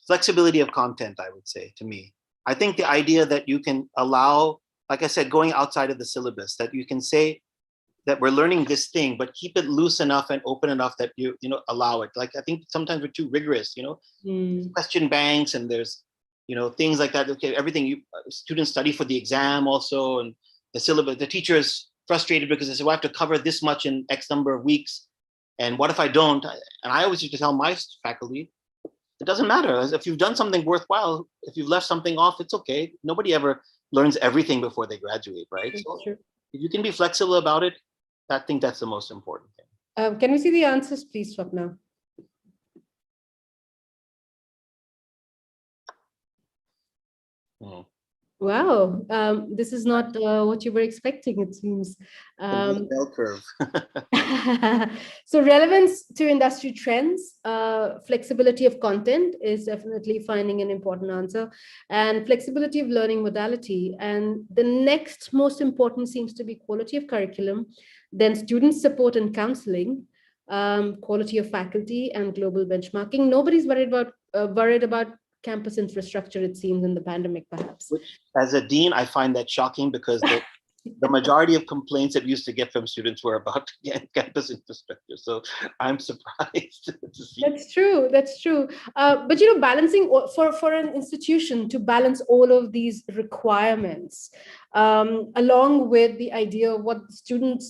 flexibility of content, I would say, to me. I think the idea that you can allow, like I said, going outside of the syllabus, that you can say that we're learning this thing, but keep it loose enough and open enough that you allow it. Like, I think sometimes we're too rigorous, question banks, and there's, things like that. Okay, everything students study for the exam also, and the syllabus, the teacher is frustrated because they say, well, I have to cover this much in X number of weeks. And what if I don't? And I always used to tell my faculty, it doesn't matter. If you've done something worthwhile, if you've left something off, it's okay. Nobody ever learns everything before they graduate, right? So if you can be flexible about it, I think that's the most important thing. Can we see the answers, please, Swapna? Wow, this is not what you were expecting, it seems. Bell curve. So relevance to industry trends, flexibility of content is definitely finding an important answer, and flexibility of learning modality. And the next most important seems to be quality of curriculum, then student support and counseling, quality of faculty, and global benchmarking. Nobody's worried about campus infrastructure, it seems, in the pandemic, perhaps. Which, as a dean, I find that shocking because the majority of complaints that we used to get from students were about campus infrastructure. So I'm surprised to see. That's true. That's true. But balancing for an institution to balance all of these requirements, along with the idea of what students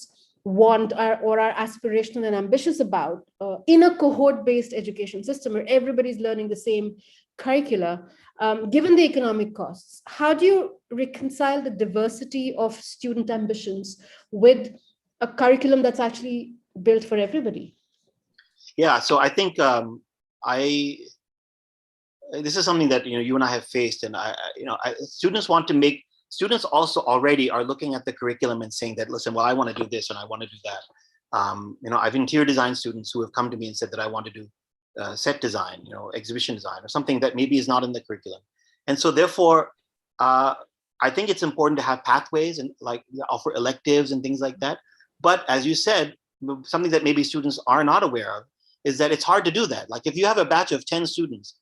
want or are aspirational and ambitious about in a cohort-based education system where everybody's learning the same curricula, given the economic costs, how do you reconcile the diversity of student ambitions with a curriculum that's actually built for everybody? Yeah, so I think this is something that you and I have faced, and students also already are looking at the curriculum and saying that, listen, well, I want to do this and I want to do that. I've interior design students who have come to me and said that I want to do set design, exhibition design, or something that maybe is not in the curriculum. And so therefore, I think it's important to have pathways and offer electives and things like that. But as you said, something that maybe students are not aware of is that it's hard to do that. Like if you have a batch of 10 students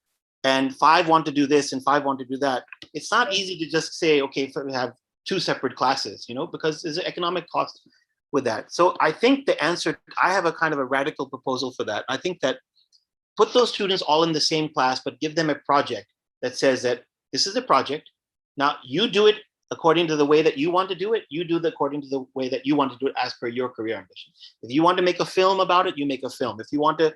and 5 want to do this and 5 want to do that, it's not easy to just say, okay, we have 2 separate classes, because there's an economic cost with that. So I think the answer, I have a kind of a radical proposal for that. I think that put those students all in the same class, but give them a project that says that this is a project. Now you do it according to the way that you want to do it. You do it according to the way that you want to do it as per your career ambition. If you want to make a film about it, you make a film. If you want to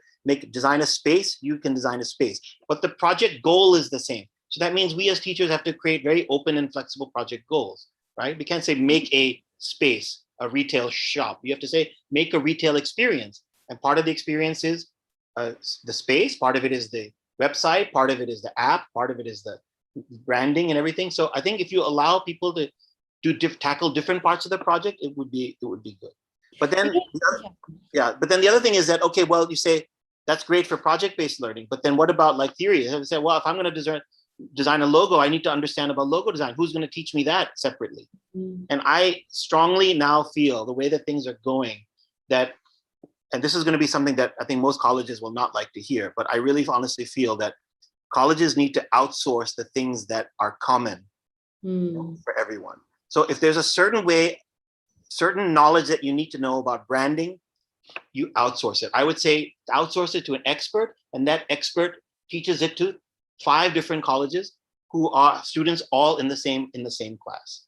design a space, you can design a space. But the project goal is the same. So that means we as teachers have to create very open and flexible project goals, right? We can't say make a space, a retail shop. You have to say make a retail experience. And part of the experience is the space, part of it is the website, part of it is the app, part of it is the branding and everything. So I think if you allow people to tackle different parts of the project, it would be good. But then, but then the other thing is that, okay, well, you say that's great for project-based learning, but then what about like theory? I say, well, if I'm going to design a logo, I need to understand about logo design. Who's going to teach me that separately? And I strongly now feel the way that things are going that, and this is going to be something that I think most colleges will not like to hear, but I really honestly feel that colleges need to outsource the things that are common for everyone. So if there's a certain knowledge that you need to know about branding, you outsource it. I would say outsource it to an expert, and that expert teaches it to 5 different colleges who are students all in the same class.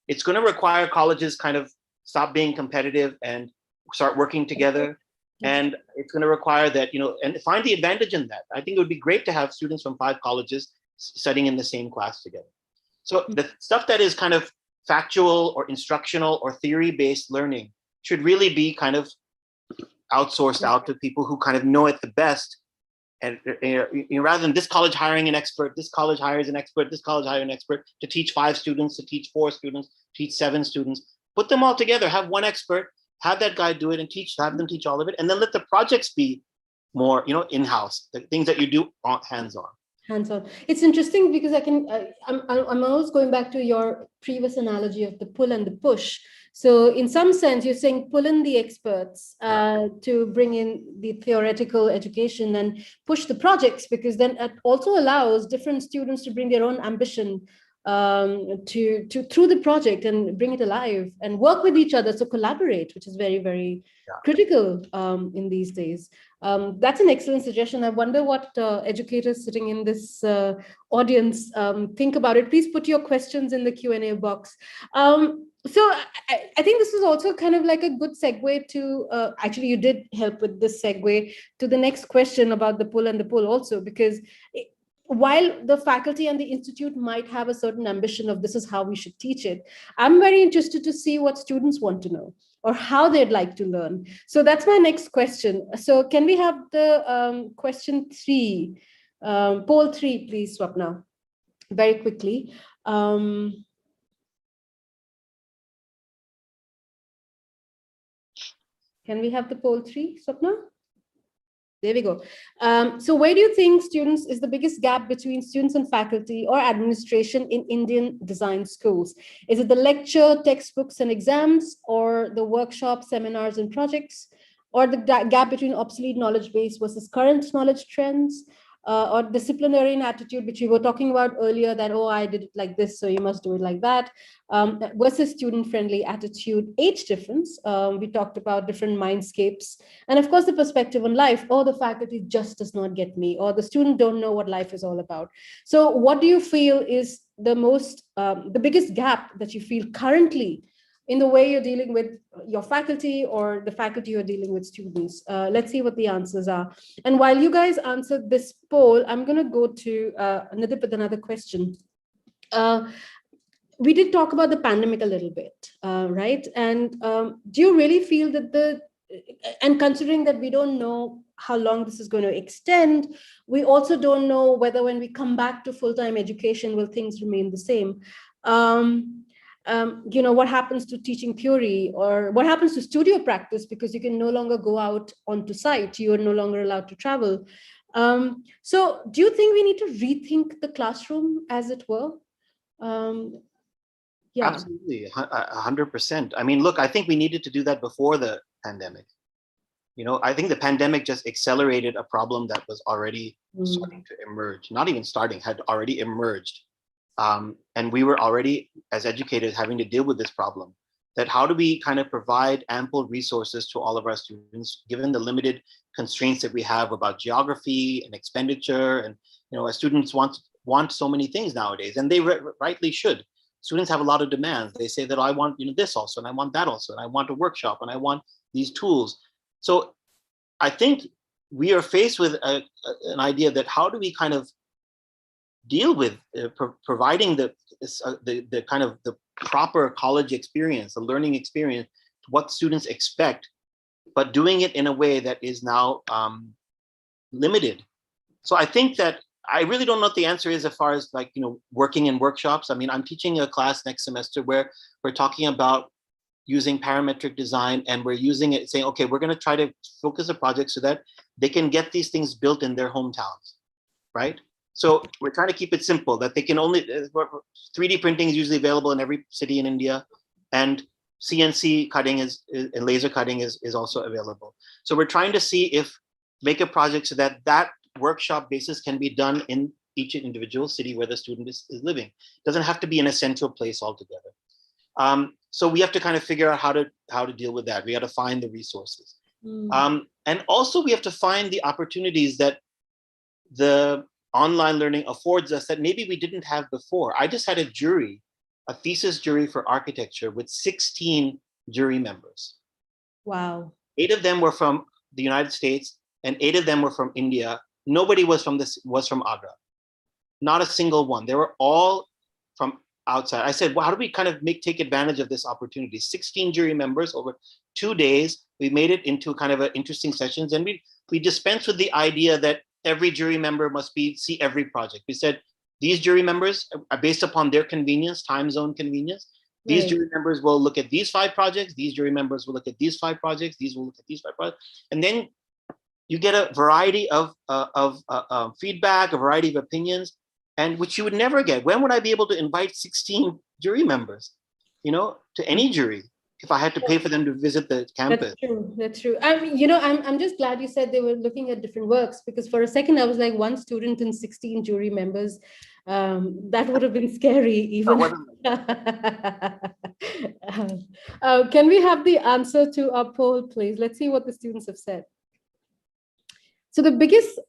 It's going to require colleges kind of stop being competitive and start working together. And it's going to require that, and find the advantage in that. I think it would be great to have students from 5 colleges studying in the same class together. So the stuff that is kind of factual or instructional or theory-based learning should really be kind of outsourced out to people who kind of know it the best. And rather than this college hiring an expert, this college hires an expert, this college hires an expert to teach 5 students, to teach 4 students, teach 7 students, put them all together, have one expert, have that guy do it and have them teach all of it, and then let the projects be more, in-house, the things that you do hands-on. Hands-on. It's interesting because I'm always going back to your previous analogy of the pull and the push. So in some sense, you're saying pull in the experts to bring in the theoretical education and push the projects, because then it also allows different students to bring their own ambition through the project and bring it alive and work with each other. So collaborate, which is very, very critical in these days. That's an excellent suggestion. I wonder what educators sitting in this audience think about it. Please put your questions in the Q&A box. So I think this is also kind of like a good segue to, actually you did help with this segue to the next question about the pull and the pull also, because while the faculty and the institute might have a certain ambition of this is how we should teach it, I'm very interested to see what students want to know or how they'd like to learn. So that's my next question. So can we have the question 3, poll 3, please, Swapna, very quickly. Can we have the poll 3, Swapna? There we go. So where do you think is the biggest gap between students and faculty or administration in Indian design schools? Is it the lecture, textbooks and exams, or the workshops, seminars and projects, or the gap between obsolete knowledge base versus current knowledge trends? or disciplinarian attitude, which we were talking about earlier, that, oh, I did it like this, so you must do it like that, versus student-friendly attitude, age difference. We talked about different mindscapes, and of course, the perspective on life, or the faculty just does not get me, or the student don't know what life is all about. So what do you feel is the biggest gap that you feel currently in the way you're dealing with your faculty, or the faculty you're dealing with students? Let's see what the answers are. And while you guys answer this poll, I'm going to go to Nidhip with another question. We did talk about the pandemic a little bit, right? And do you really feel that and considering that we don't know how long this is going to extend, we also don't know whether when we come back to full-time education, will things remain the same? What happens to teaching theory, or what happens to studio practice, because you can no longer go out onto site, you are no longer allowed to travel. So do you think we need to rethink the classroom, as it were? Yeah. Absolutely, 100%. I mean, look, I think we needed to do that before the pandemic. I think the pandemic just accelerated a problem that was already starting to emerge, not even starting, had already emerged. And we were already, as educators, having to deal with this problem. That how do we kind of provide ample resources to all of our students, given the limited constraints that we have about geography and expenditure, and as students want so many things nowadays, and they rightly should. Students have a lot of demands. They say that I want this also, and I want that also, and I want a workshop, and I want these tools. So I think we are faced with an idea that how do we kind of deal with providing the kind of the proper college experience, the learning experience, what students expect, but doing it in a way that is now limited. So I think that I really don't know what the answer is as far as working in workshops. I mean, I'm teaching a class next semester where we're talking about using parametric design, and we're using it, saying, okay, we're going to try to focus a project so that they can get these things built in their hometowns, right? So we're trying to keep it simple, that they can only, 3D printing is usually available in every city in India, and CNC cutting and laser cutting is also available. So we're trying to make a project so that workshop basis can be done in each individual city where the student is living. It doesn't have to be in a central place altogether. So we have to kind of figure out how to deal with that. We have to find the resources. And also we have to find the opportunities that the online learning affords us that maybe we didn't have before. I just had a thesis jury for architecture with 16 jury members. Wow. 8 of them were from the United States and 8 of them were from India. Nobody was from Agra. Not a single one. They were all from outside. I said, well, how do we kind of take advantage of this opportunity? 16 jury members over 2 days. We made it into kind of an interesting sessions, and we dispensed with the idea that every jury member must see every project. We said these jury members are based upon their convenience, time zone convenience. These Right. jury members will look at these 5 projects. These jury members will look at these 5 projects. These will look at these 5 projects, and then you get a variety of feedback, a variety of opinions, and which you would never get. When would I be able to invite 16 jury members, to any jury if I had to pay for them to visit the campus? That's true. That's true. I mean, I'm just glad you said they were looking at different works, because for a second I was like, 1 student and 16 jury members. That would have been scary even. Can we have the answer to our poll, please? Let's see what the students have said. So the biggest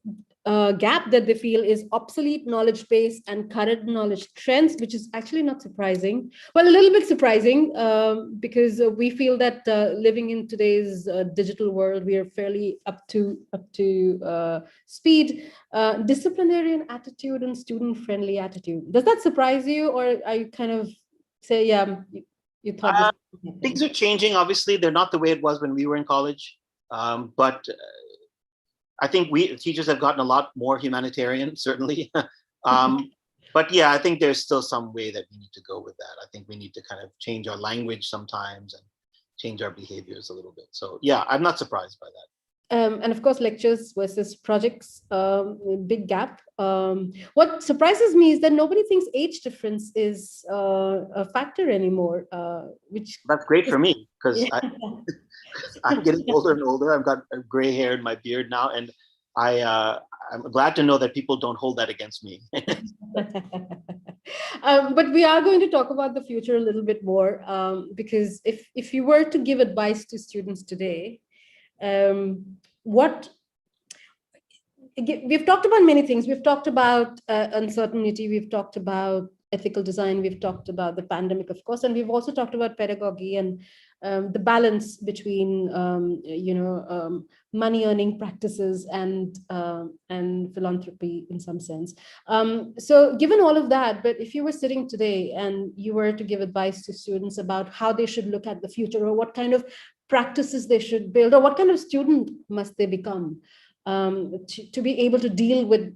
gap that they feel is obsolete knowledge base and current knowledge trends, which is actually not surprising. Well, a little bit surprising, because we feel that living in today's digital world, we are fairly up to speed. Disciplinarian attitude and student-friendly attitude. Does that surprise you, or are you kind of say, yeah, you thought this? Things are changing. Obviously, they're not the way it was when we were in college, but I think teachers have gotten a lot more humanitarian, certainly. But yeah, I think there's still some way that we need to go with that. I think we need to kind of change our language sometimes and change our behaviors a little bit. So yeah, I'm not surprised by that. And of course, lectures versus projects, big gap. What surprises me is that nobody thinks age difference is a factor anymore. Which that's great for me, because I'm getting older and older. I've got gray hair in my beard now, and I'm glad to know that people don't hold that against me. But we are going to talk about the future a little bit more, because if you were to give advice to students today, what we've talked about many things. We've talked about uncertainty. We've talked about ethical design. We've talked about the pandemic, of course, and we've also talked about pedagogy and the balance between money earning practices and philanthropy in some sense. So given all of that, but if you were sitting today and you were to give advice to students about how they should look at the future, or what kind of practices they should build, or what kind of student must they become, to be able to deal with,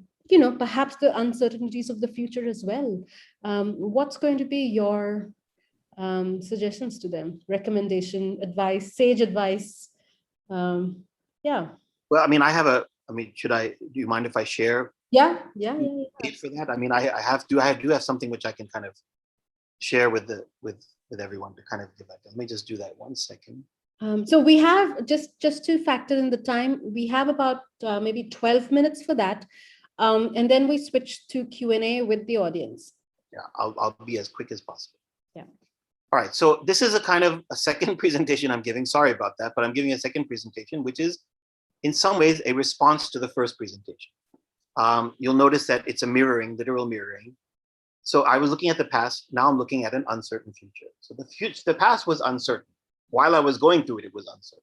perhaps the uncertainties of the future as well. What's going to be your suggestions to them? Recommendation, advice, sage advice? Yeah. Well, I mean, do you mind if I share? Yeah. For that? I mean, I do have something which I can kind of share with everyone to kind of give that. Let me just do that 1 second. So we have, just to factor in the time, we have about maybe 12 minutes for that. And then we switch to Q&A with the audience. Yeah, I'll be as quick as possible. Yeah. All right, so this is a kind of a second presentation I'm giving. Sorry about that, but I'm giving a second presentation, which is in some ways a response to the first presentation. You'll notice that it's a mirroring, literal mirroring. So I was looking at the past, now I'm looking at an uncertain future. So the past was uncertain. While I was going through it, it was uncertain.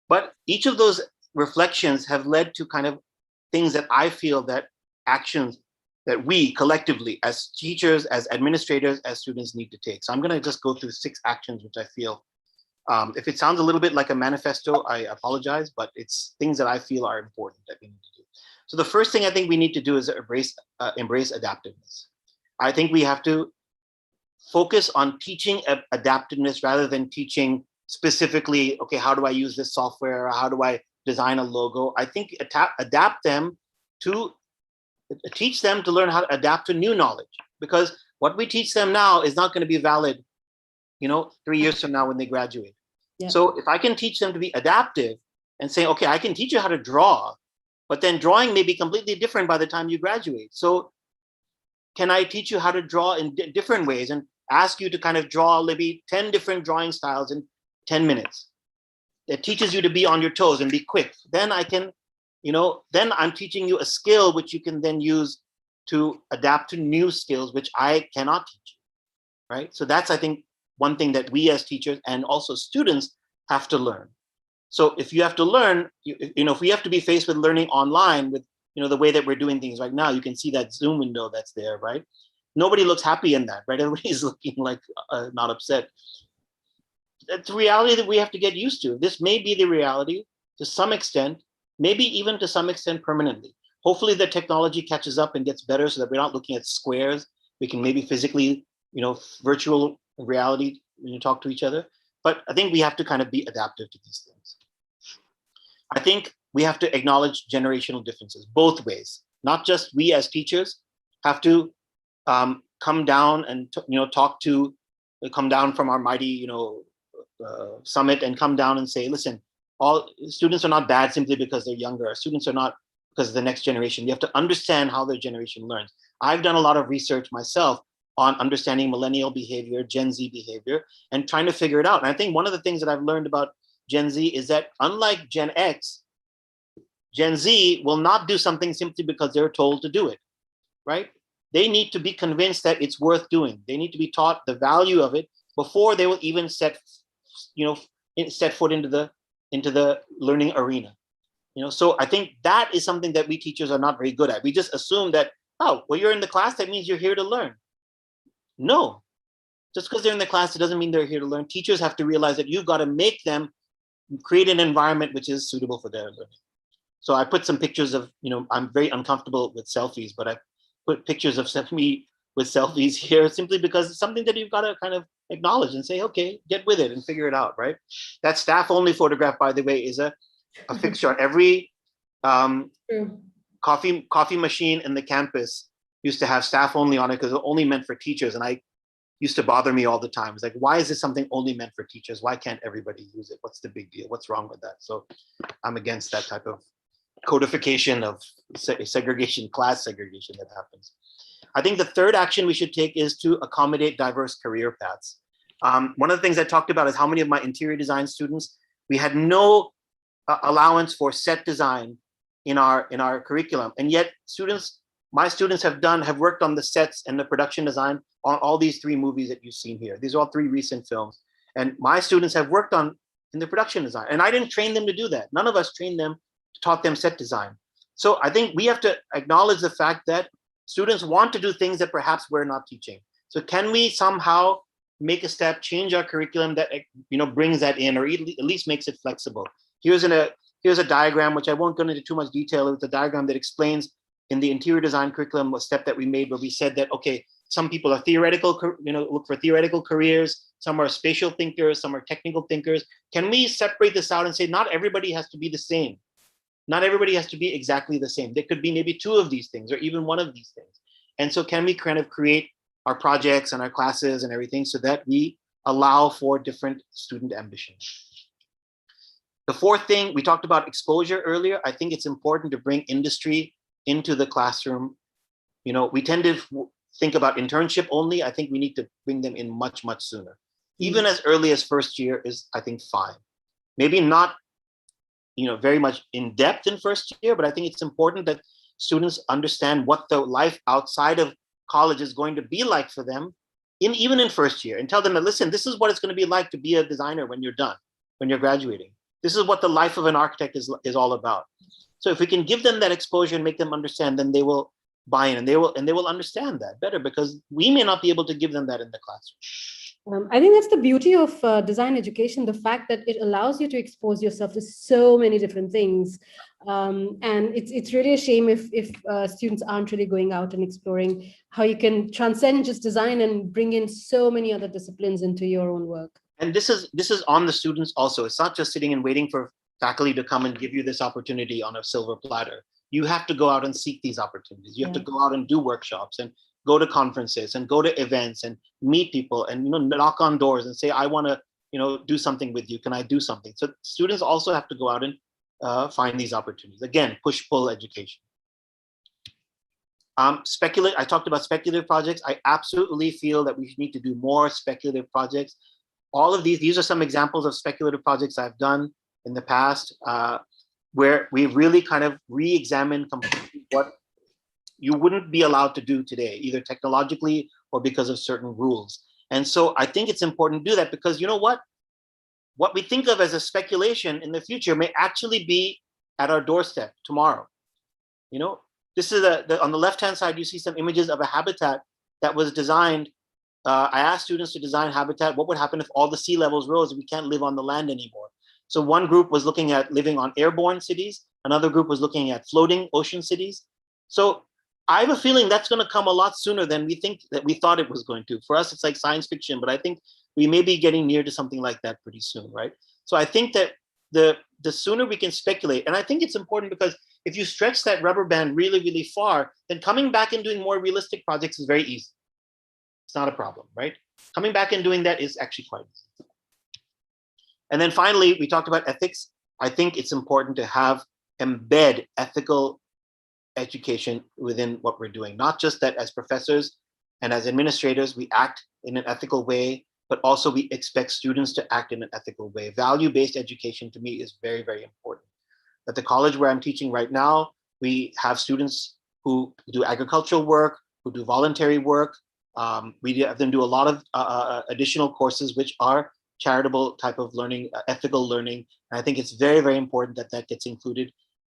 But each of those reflections have led to kind of things that I feel that actions that we collectively as teachers, as administrators, as students need to take. So I'm going to just go through 6 actions, which I feel, if it sounds a little bit like a manifesto, I apologize, but it's things that I feel are important that we need to do. So the first thing I think we need to do is embrace adaptiveness. I think we have to focus on teaching adaptiveness rather than teaching specifically, okay, how do I use this software? Or how do I design a logo? I think teach them to learn how to adapt to new knowledge, because what we teach them now is not going to be valid, 3 years from now when they graduate. Yeah. So if I can teach them to be adaptive and say, okay, I can teach you how to draw, but then drawing may be completely different by the time you graduate. So can I teach you how to draw in different ways and ask you to kind of draw maybe 10 different drawing styles in 10 minutes? That teaches you to be on your toes and be quick. Then I can, then I'm teaching you a skill which you can then use to adapt to new skills, which I cannot teach you, right? So that's, I think, one thing that we as teachers and also students have to learn. So if you have to learn, if we have to be faced with learning online with, the way that we're doing things right now, you can see that Zoom window that's there, right? Nobody looks happy in that, right? Everybody's looking like not upset. It's a reality that we have to get used to. This may be the reality to some extent, maybe even to some extent permanently. Hopefully the technology catches up and gets better so that we're not looking at squares. We can maybe physically, virtual reality when you talk to each other. But I think we have to kind of be adaptive to these things. I think we have to acknowledge generational differences both ways. Not just we as teachers have to come down and come down from our mighty summit and come down and say, listen, all students are not bad simply because they're younger. Students are not because of the next generation. You have to understand how their generation learns. I've done a lot of research myself on understanding millennial behavior, Gen Z behavior, and trying to figure it out. And I think one of the things that I've learned about Gen Z is that unlike Gen X, Gen Z will not do something simply because they're told to do it, right? They need to be convinced that it's worth doing. They need to be taught the value of it before they will even set foot into the learning arena. So I think that is something that we teachers are not very good at. We just assume that, oh, well, you're in the class, that means you're here to learn. No, just because they're in the class, it doesn't mean they're here to learn. Teachers have to realize that you've got to make them create an environment which is suitable for their learning. So I put some pictures of, I'm very uncomfortable with selfies, but I put pictures of me with selfies here simply because it's something that you've got to kind of acknowledge and say, okay, get with it and figure it out, right? That staff only photograph, by the way, is a fixture on every coffee machine in the campus used to have staff only on it because it was only meant for teachers. And I used to bother me all the time. It's like, why is this something only meant for teachers? Why can't everybody use it? What's the big deal? What's wrong with that? So I'm against that type of codification of segregation, class segregation that happens. I think the third action we should take is to accommodate diverse career paths. One of the things I talked about is how many of my interior design students, we had no allowance for set design in our curriculum, and yet my students have worked on the sets and the production design on all these 3 movies that you've seen here. These are all 3 recent films, and my students have worked on in the production design, and I didn't train them to do that. None of us trained them, taught them set design. So I think we have to acknowledge the fact that students want to do things that perhaps we're not teaching. So can we somehow make a step, change our curriculum that brings that in, or at least makes it flexible? Here's a diagram, which I won't go into too much detail. It's a diagram that explains in the interior design curriculum a step that we made where we said that, okay, some people are theoretical, look for theoretical careers. Some are spatial thinkers, some are technical thinkers. Can we separate this out and say, not everybody has to be the same. Not everybody has to be exactly the same. There could be maybe 2 of these things or even 1 of these things. And so can we kind of create our projects and our classes and everything so that we allow for different student ambitions? The 4th thing, we talked about exposure earlier. I think it's important to bring industry into the classroom. We tend to think about internship only. I think we need to bring them in much, much sooner. Even as early as first year is, I think, fine. Maybe not very much in depth in first year, but I think it's important that students understand what the life outside of college is going to be like for them, even in first year, and tell them that, listen, this is what it's going to be like to be a designer when you're done, when you're graduating. This is what the life of an architect is all about. So if we can give them that exposure and make them understand, then they will buy in, and they will understand that better, because we may not be able to give them that in the classroom. I think that's the beauty of design education, the fact that it allows you to expose yourself to so many different things. And it's really a shame if students aren't really going out and exploring how you can transcend just design and bring in so many other disciplines into your own work. And this is on the students also. It's not just sitting and waiting for faculty to come and give you this opportunity on a silver platter. You have to go out and seek these opportunities. You have to go out and do workshops and go to conferences and go to events and meet people and knock on doors and say, I want to do something with you. Can I do something? So students also have to go out and find these opportunities. Again, push-pull education. I talked about speculative projects. I absolutely feel that we need to do more speculative projects. All of these are some examples of speculative projects I've done in the past, where we really kind of re-examined completely what you wouldn't be allowed to do today, either technologically or because of certain rules. And so I think it's important to do that, because you know what we think of as a speculation in the future may actually be at our doorstep tomorrow. This is on the left-hand side, you see some images of a habitat that was designed. I asked students to design habitat. What would happen if all the sea levels rose and we can't live on the land anymore? So one group was looking at living on airborne cities. Another group was looking at floating ocean cities. So I have a feeling that's going to come a lot sooner than we thought it was going to. For us, it's like science fiction, but I think we may be getting near to something like that pretty soon, right? So I think that the sooner we can speculate, and I think it's important because if you stretch that rubber band really, really far, then coming back and doing more realistic projects is very easy. It's not a problem, right? Coming back and doing that is actually quite easy. And then finally, we talked about ethics. I think it's important to embed ethical education within what we're doing. Not just that as professors and as administrators, we act in an ethical way, but also we expect students to act in an ethical way. Value-based education to me is very, very important. At the college where I'm teaching right now, we have students who do agricultural work, who do voluntary work. We have them do a lot of additional courses, which are charitable type of learning, ethical learning. And I think it's very, very important that that gets included,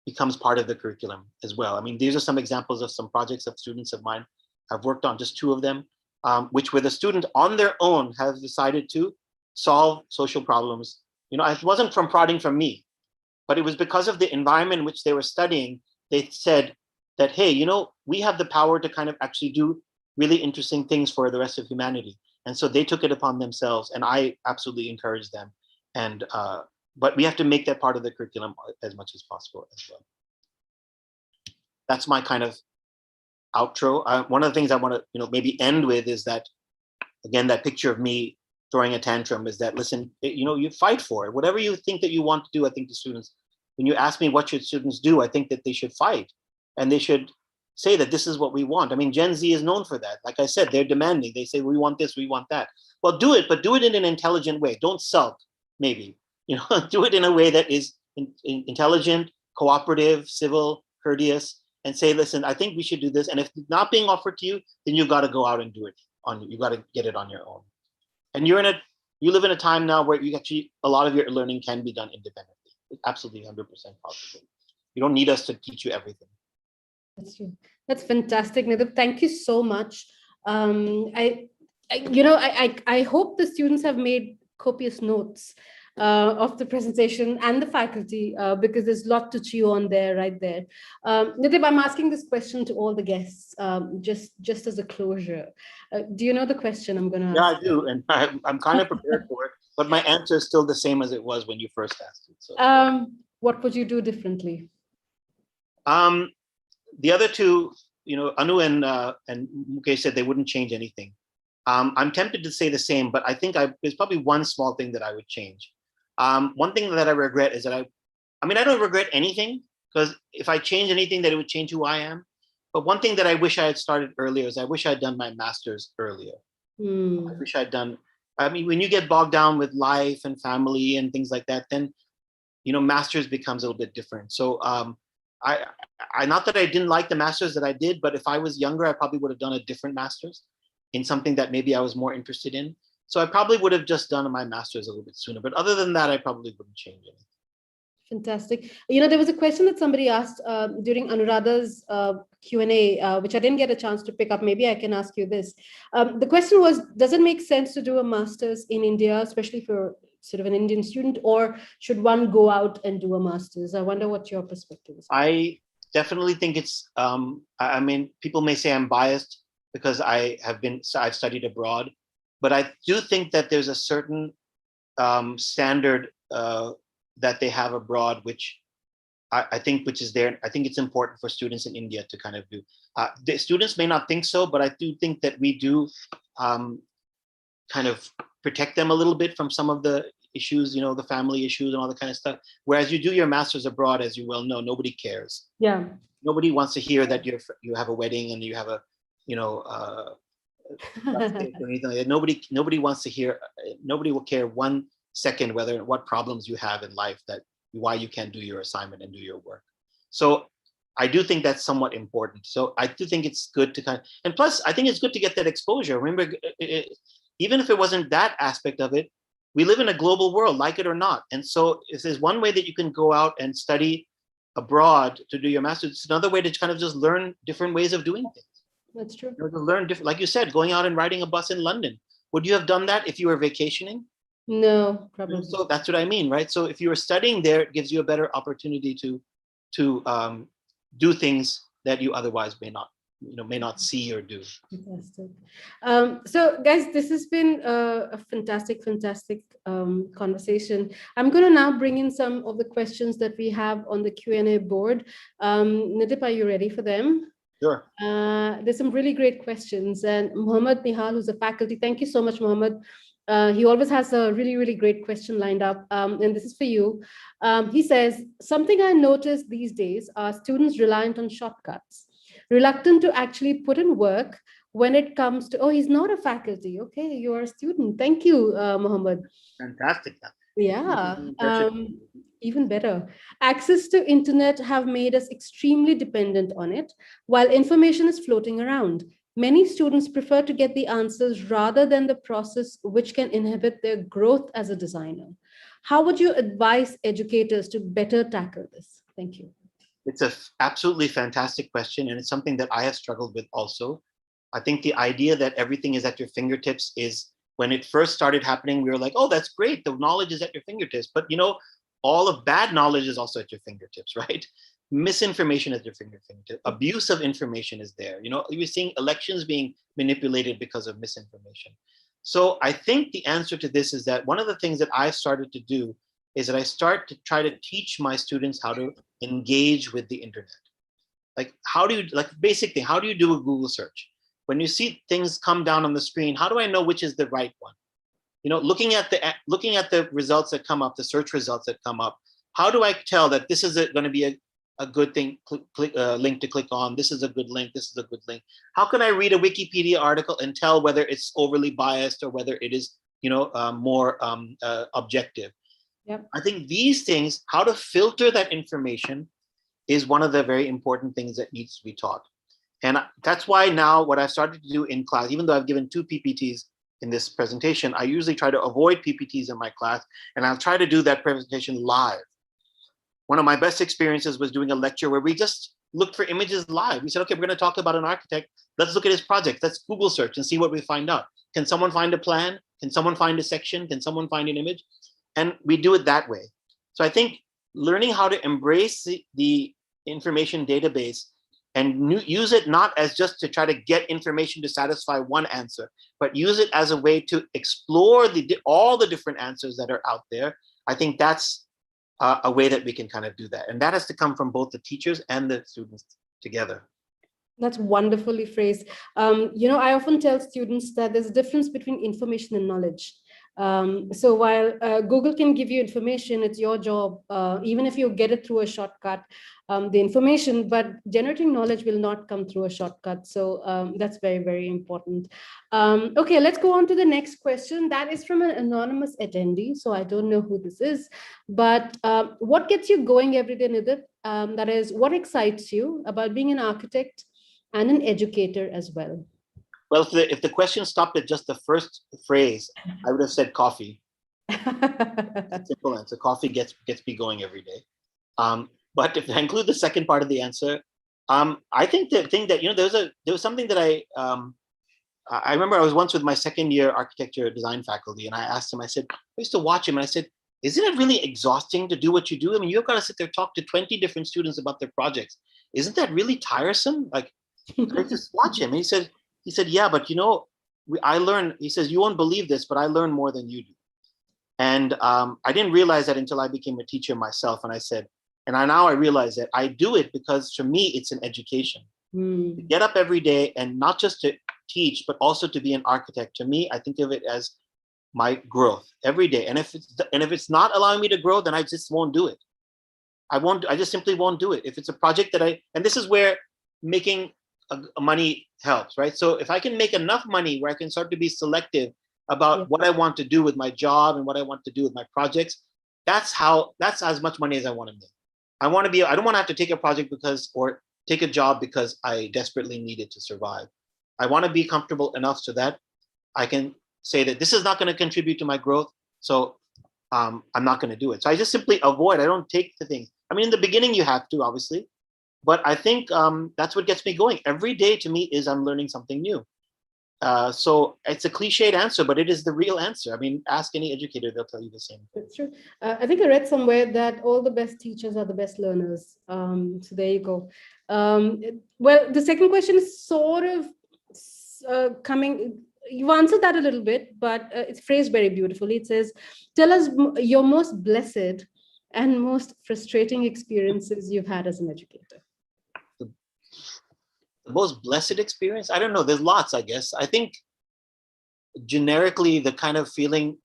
becomes part of the curriculum as well. I mean, these are some examples of some projects that students of mine have worked on, just 2 of them, which where the student on their own has decided to solve social problems. It wasn't from prodding from me, but it was because of the environment in which they were studying. They said that, hey, we have the power to kind of actually do really interesting things for the rest of humanity. And so they took it upon themselves, and I absolutely encourage them. And but we have to make that part of the curriculum as much as possible as well. That's my kind of outro. One of the things I want to maybe end with is that, again, that picture of me throwing a tantrum is that, listen, you fight for it. Whatever you think that you want to do, I think the students when you ask me what should students do, I think that they should fight and they should say that this is what we want. I mean, Gen Z is known for that. Like I said, they're demanding. They say, we want this, we want that. Well, do it, but do it in an intelligent way. Don't sulk, maybe. Do it in a way that is intelligent, cooperative, civil, courteous, and say, listen, I think we should do this. And if it's not being offered to you, then you got to go out and do it. You got to get it on your own. And you live in a time now where you actually, a lot of your learning can be done independently. It's absolutely 100% possible. You don't need us to teach you everything. That's true. That's fantastic, Nidhip. Thank you so much. I hope the students have made copious notes of the presentation and the faculty, because there's a lot to chew on there, right there. Nidhip, I'm asking this question to all the guests, just as a closure. Do you know the question I'm going to ask? Yeah, I do, and I'm kind of prepared for it, but my answer is still the same as it was when you first asked it. So. What would you do differently? The other two, Anu and Mukesh said they wouldn't change anything. I'm tempted to say the same, but I think there's probably one small thing that I would change. One thing that I regret is that I don't regret anything, because if I change anything, that it would change who I am. But one thing that I wish I had started earlier is I wish I had done my master's earlier. I wish I'd done, when you get bogged down with life and family and things like that, then, master's becomes a little bit different. So I not that I didn't like the master's that I did, but if I was younger, I probably would have done a different master's in something that maybe I was more interested in. So I probably would have just done my master's a little bit sooner. But other than that, I probably wouldn't change anything. Fantastic. There was a question that somebody asked during Anuradha's Q&A, which I didn't get a chance to pick up. Maybe I can ask you this. The question was, does it make sense to do a master's in India, especially for sort of an Indian student, or should one go out and do a master's? I wonder what your perspective is. I definitely think it's, people may say I'm biased because I've studied abroad, but I do think that there's a certain standard that they have abroad, which I think is there. I think it's important for students in India to kind of do. The students may not think so, but I do think that we do kind of protect them a little bit from some of the issues, the family issues and all that kind of stuff. Whereas you do your master's abroad, as you well know, nobody cares. Yeah. Nobody wants to hear that you have a wedding and you have a, or anything like that. Nobody wants to hear. Nobody will care 1 second what problems you have in life, why you can't do your assignment and do your work. So I do think that's somewhat important. So I do think it's good to and plus I think it's good to get that exposure. Remember, even if it wasn't that aspect of it, we live in a global world, like it or not. And so if there's one way that you can go out and study abroad to do your master's, it's another way to kind of just learn different ways of doing things. That's true. To learn different, like you said, going out and riding a bus in London. Would you have done that if you were vacationing? No, probably. So that's what I mean, right? So if you were studying there, it gives you a better opportunity to do things that you otherwise may not see or do. Fantastic. So guys, this has been a fantastic conversation. I'm going to now bring in some of the questions that we have on the Q&A board. Nidhip, are you ready for them? Sure. There's some really great questions, and Mohammed Nihal, who's a faculty, thank you so much, Mohammed. He always has a really, really great question lined up, and this is for you. He says, something I noticed these days are students reliant on shortcuts, reluctant to actually put in work when it comes to, he's not a faculty. Okay, you're a student. Thank you, Mohammed. Fantastic. Yeah, even better. Access to internet have made us extremely dependent on it, while information is floating around. Many students prefer to get the answers rather than the process, which can inhibit their growth as a designer. How would you advise educators to better tackle this? Thank you. It's an absolutely fantastic question, and it's something that I have struggled with also. I think the idea that everything is at your fingertips is, when it first started happening, we were like, oh, that's great, the knowledge is at your fingertips. But all of bad knowledge is also at your fingertips, right? Misinformation at your fingertips. Abuse of information is there. You're seeing elections being manipulated because of misinformation. So I think the answer to this is that one of the things that I've started to do is that I start to try to teach my students how to engage with the internet. Basic thing, how do you do a Google search? When you see things come down on the screen, how do I know which is the right one? Looking at the results that come up, the search results that come up, how do I tell that this is going to be a good thing, link to click on? This is a good link. This is a good link. How can I read a Wikipedia article and tell whether it's overly biased or whether it is, more objective? Yep. I think these things, how to filter that information, is one of the very important things that needs to be taught. And that's why now what I've started to do in class, even though I've given 2 PPTs in this presentation, I usually try to avoid PPTs in my class, and I'll try to do that presentation live. One of my best experiences was doing a lecture where we just looked for images live. We said, okay, we're going to talk about an architect. Let's look at his project. Let's Google search and see what we find out. Can someone find a plan? Can someone find a section? Can someone find an image? And we do it that way. So I think learning how to embrace the information database and use it not as just to try to get information to satisfy one answer, but use it as a way to explore all the different answers that are out there. I think that's a way that we can kind of do that. And that has to come from both the teachers and the students together. That's wonderfully phrased. I often tell students that there's a difference between information and knowledge. So while Google can give you information, it's your job, even if you get it through a shortcut, the information, but generating knowledge will not come through a shortcut. So that's very, very important. Okay, let's go on to the next question. That is from an anonymous attendee. So I don't know who this is, but what gets you going every day, Nidhip? That is, what excites you about being an architect and an educator as well? Well, if the question stopped at just the first phrase, I would have said coffee. Simple answer. Coffee gets me going every day. But if I include the second part of the answer, I think the thing that, there was something that I remember I was once with my second year architecture design faculty, and I asked him, I said, I used to watch him, and I said, isn't it really exhausting to do what you do? I mean, you've got to sit there, talk to 20 different students about their projects. Isn't that really tiresome? Like, I just watch him. And he said, yeah, but I learn, he says, you won't believe this, but I learn more than you do. And I didn't realize that until I became a teacher myself. And I said, now I realize that I do it because for me, it's an education. To get up every day and not just to teach, but also to be an architect. To me, I think of it as my growth every day. And if it's not allowing me to grow, then I just won't do it. I just simply won't do it. If it's a project that and this is where making money helps, right? So if I can make enough money where I can start to be selective about what I want to do with my job and what I want to do with my projects, that's as much money as I want to make. I don't want to have to take a project or take a job because I desperately need it to survive. I want to be comfortable enough so that I can say that this is not going to contribute to my growth. So I'm not going to do it. So I just simply avoid. I don't take the things. I mean, in the beginning you have to, obviously, but I think that's what gets me going. Every day to me is I'm learning something new. So it's a cliched answer, but it is the real answer. I mean, ask any educator, they'll tell you the same thing. That's true. I think I read somewhere that all the best teachers are the best learners. So there you go. Well, the second question is sort of coming, you've answered that a little bit, but it's phrased very beautifully. It says, tell us your most blessed and most frustrating experiences you've had as an educator. The most blessed experience? I don't know. There's lots, I guess. I think generically the kind of feeling,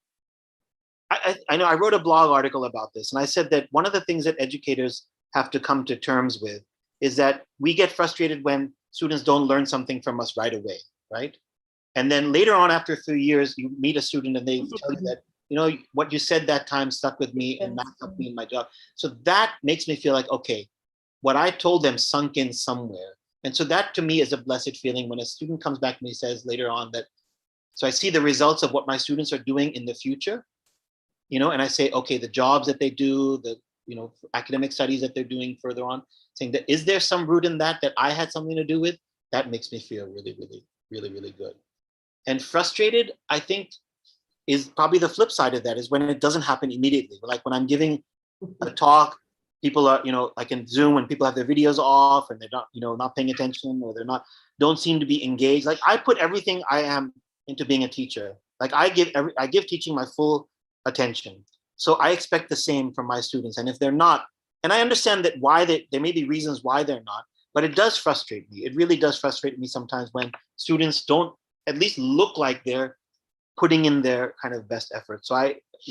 I know I wrote a blog article about this, and I said that one of the things that educators have to come to terms with is that we get frustrated when students don't learn something from us right away, right? And then later on, after 3 years, you meet a student and they tell you that, what you said that time stuck with me and that helped me in my job. So that makes me feel like, okay, what I told them sunk in somewhere. And so that to me is a blessed feeling when a student comes back and he says later on that, so I see the results of what my students are doing in the future, and I say, okay, the jobs that they do, the, academic studies that they're doing further on, saying that, is there some root in that I had something to do with? That makes me feel really, really, really, really good. And frustrated, I think, is probably the flip side of that, is when it doesn't happen immediately. Like when I'm giving a talk, people are, like in Zoom, when people have their videos off and they're not, not paying attention, or don't seem to be engaged. Like I put everything I am into being a teacher. Like I give teaching my full attention. So I expect the same from my students. And if they're not, and I understand that there may be reasons why they're not, but it does frustrate me. It really does frustrate me sometimes when students don't at least look like they're putting in their kind of best effort. So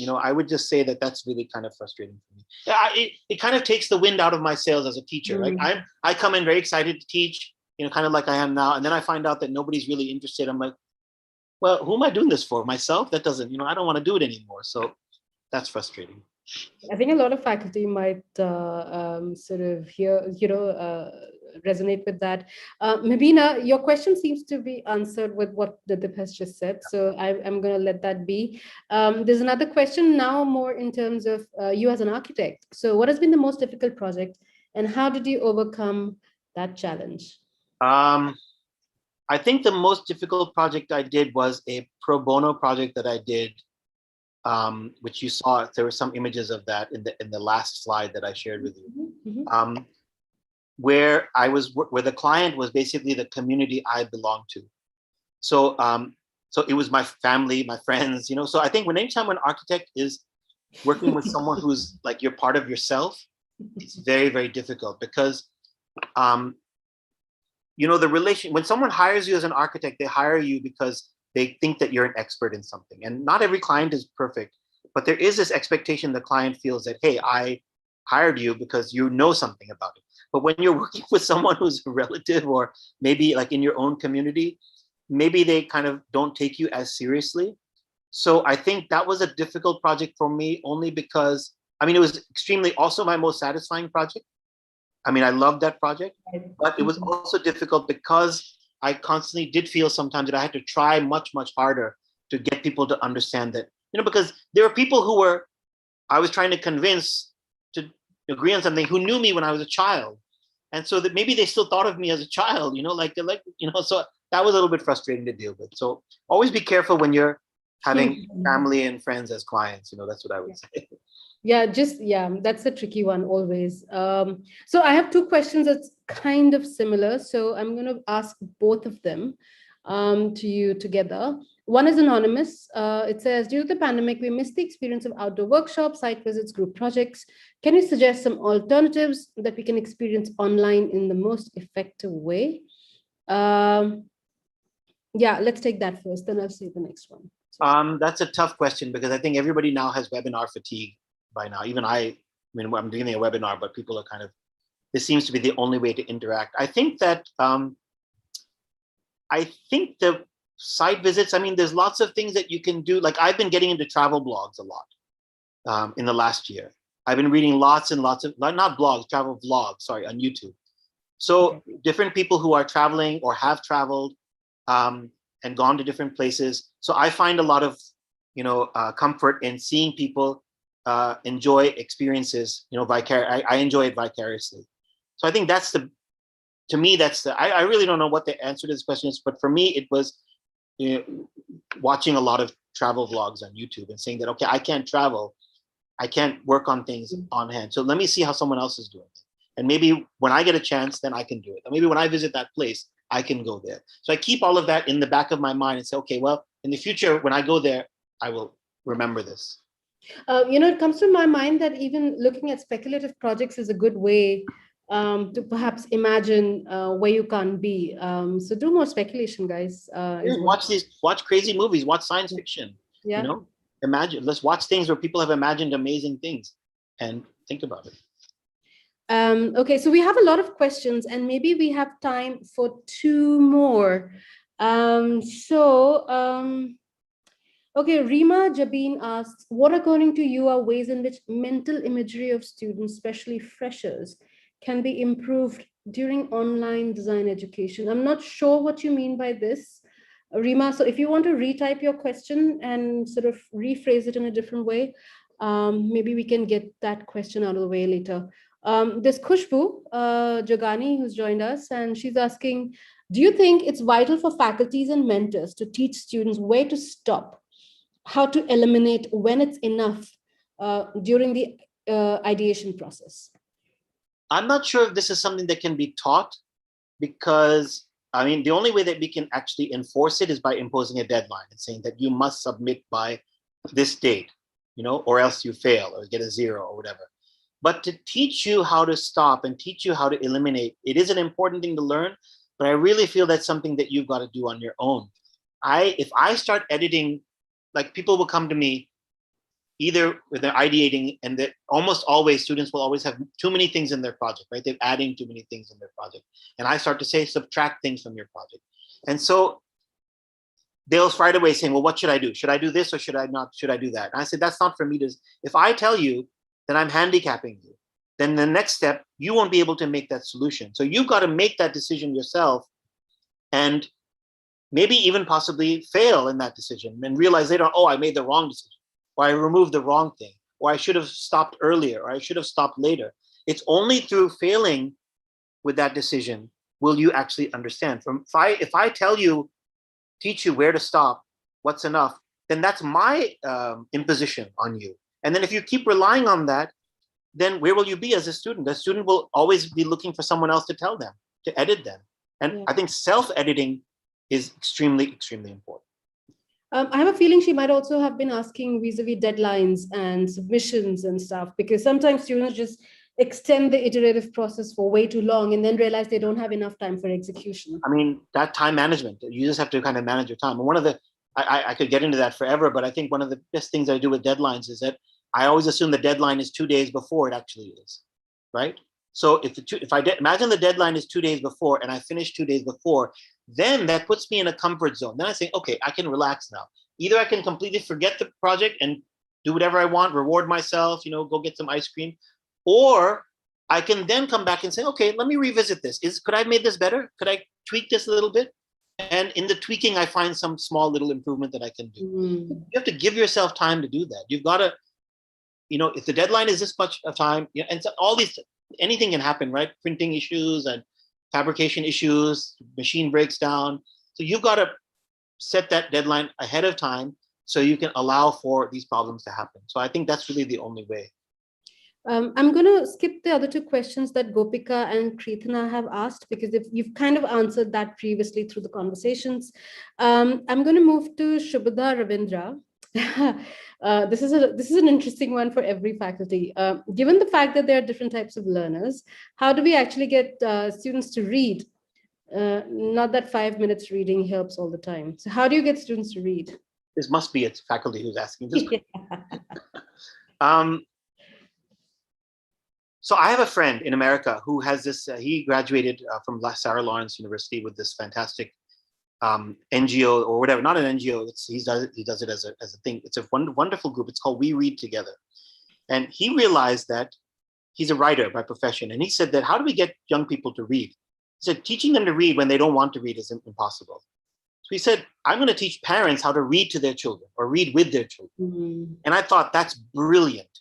I would just say that that's really kind of frustrating for me. Yeah, it kind of takes the wind out of my sails as a teacher. Right? I come in very excited to teach, kind of like I am now, and then I find out that nobody's really interested. I'm like, well, who am I doing this for? Myself? That doesn't, I don't want to do it anymore. So that's frustrating. I think a lot of faculty might sort of resonate with that. Mabina, your question seems to be answered with what Nidhip has just said. So I'm going to let that be. There's another question now more in terms of you as an architect. So what has been the most difficult project and how did you overcome that challenge? I think the most difficult project I did was a pro bono project that I did, which you saw. There were some images of that in the last slide that I shared with you, where the client was basically the community I belonged to. So so it was my family, my friends. So I think anytime an architect is working with someone who's like you're part of yourself, it's very, very difficult because the relation, when someone hires you as an architect, they hire you because they think that you're an expert in something. And not every client is perfect, but there is this expectation the client feels that, hey, I hired you because you know something about it. But when you're working with someone who's a relative or maybe like in your own community, maybe they kind of don't take you as seriously. So I think that was a difficult project for me only because, it was extremely also my most satisfying project. I loved that project, but it was also difficult because I constantly did feel sometimes that I had to try much, much harder to get people to understand that, because there were people who I was trying to convince to agree on something who knew me when I was a child. And so that maybe they still thought of me as a child, so that was a little bit frustrating to deal with. So always be careful when you're having family and friends as clients, that's what I would say. That's a tricky one always. So I have two questions that's kind of similar. So I'm going to ask both of them to you together. One is anonymous. It says, due to the pandemic, we missed the experience of outdoor workshops, site visits, group projects. Can you suggest some alternatives that we can experience online in the most effective way? Let's take that first, then I'll say the next one. That's a tough question because I think everybody now has webinar fatigue by now. Even I'm doing a webinar, but people are this seems to be the only way to interact. I think that, the site visits, there's lots of things that you can do. Like I've been getting into travel blogs a lot in the last year. I've been reading lots and lots of, not blogs, travel vlogs, on YouTube. So different people who are traveling or have traveled and gone to different places. So I find a lot of, comfort in seeing people enjoy experiences, I enjoy it vicariously. So I think I really don't know what the answer to this question is, but for me, it was watching a lot of travel vlogs on YouTube and saying that, okay, I can't travel. I can't work on things on hand. So let me see how someone else is doing it. And maybe when I get a chance, then I can do it. Or maybe when I visit that place, I can go there. So I keep all of that in the back of my mind and say, okay, well, in the future, when I go there, I will remember this. It comes to my mind that even looking at speculative projects is a good way to perhaps imagine where you can't be. So do more speculation, guys. Watch crazy movies, watch science fiction. Let's watch things where people have imagined amazing things and think about it. Okay, so we have a lot of questions and maybe we have time for two more. Okay, Rima Jabin asks, what according to you are ways in which mental imagery of students, especially freshers, can be improved during online design education? I'm not sure what you mean by this, Rima. So if you want to retype your question and sort of rephrase it in a different way, maybe we can get that question out of the way later. There's Khushbu Jagani who's joined us, and she's asking, do you think it's vital for faculties and mentors to teach students where to stop, how to eliminate when it's enough during the ideation process? I'm not sure if this is something that can be taught because, the only way that we can actually enforce it is by imposing a deadline and saying that you must submit by this date, or else you fail or get a 0 or whatever. But to teach you how to stop and teach you how to eliminate, it is an important thing to learn, but I really feel that's something that you've got to do on your own. If I start editing, like people will come to me either they're ideating, and that almost always students will always have too many things in their project, right? They're adding too many things in their project. And I start to say, subtract things from your project. And so they'll right away saying, well, what should I do? Should I do this or should I not? Should I do that? And I said, that's not for me to, if I tell you that I'm handicapping you, then the next step, you won't be able to make that solution. So you've got to make that decision yourself, and maybe even possibly fail in that decision and realize later on, oh, I made the wrong decision, or I removed the wrong thing, or I should have stopped earlier, or I should have stopped later. It's only through failing with that decision will you actually understand. If I tell you, teach you where to stop, what's enough, then that's my imposition on you. And then if you keep relying on that, then where will you be as a student? The student will always be looking for someone else to tell them, to edit them. And I think self-editing is extremely, extremely important. I have a feeling she might also have been asking vis-a-vis deadlines and submissions and stuff, because sometimes students just extend the iterative process for way too long and then realize they don't have enough time for execution. I mean, that time management, you just have to kind of manage your time. And one of the, I could get into that forever, but I think one of the best things I do with deadlines is that I always assume the deadline is 2 days before it actually is, right? So imagine the deadline is 2 days before and I finish 2 days before, then that puts me in a comfort zone. Then I say, okay, I can relax now. Either I can completely forget the project and do whatever I want, reward myself, go get some ice cream, or I can then come back and say, okay, let me revisit this. Could I have made this better? Could I tweak this a little bit? And in the tweaking, I find some small little improvement that I can do. You have to give yourself time to do that. You've got to, if the deadline is this much of time, and so all these, anything can happen, right? Printing issues and fabrication issues, machine breaks down. So you've got to set that deadline ahead of time so you can allow for these problems to happen. So I think that's really the only way. I'm going to skip the other two questions that Gopika and Krithana have asked, because you've kind of answered that previously through the conversations. I'm going to move to Shubhada Ravindra. This is an interesting one for every faculty. Given the fact that there are different types of learners, how do we actually get students to read? Not that 5 minutes reading helps all the time. So how do you get students to read? This must be a faculty who's asking this. So I have a friend in America who has this, he graduated from Sarah Lawrence University with this fantastic NGO or whatever, not an NGO, he does it as a thing. It's a wonderful group. It's called We Read Together. And he realized that he's a writer by profession. And he said that, how do we get young people to read? He said, teaching them to read when they don't want to read is impossible. So he said, I'm going to teach parents how to read to their children or read with their children. And I thought that's brilliant.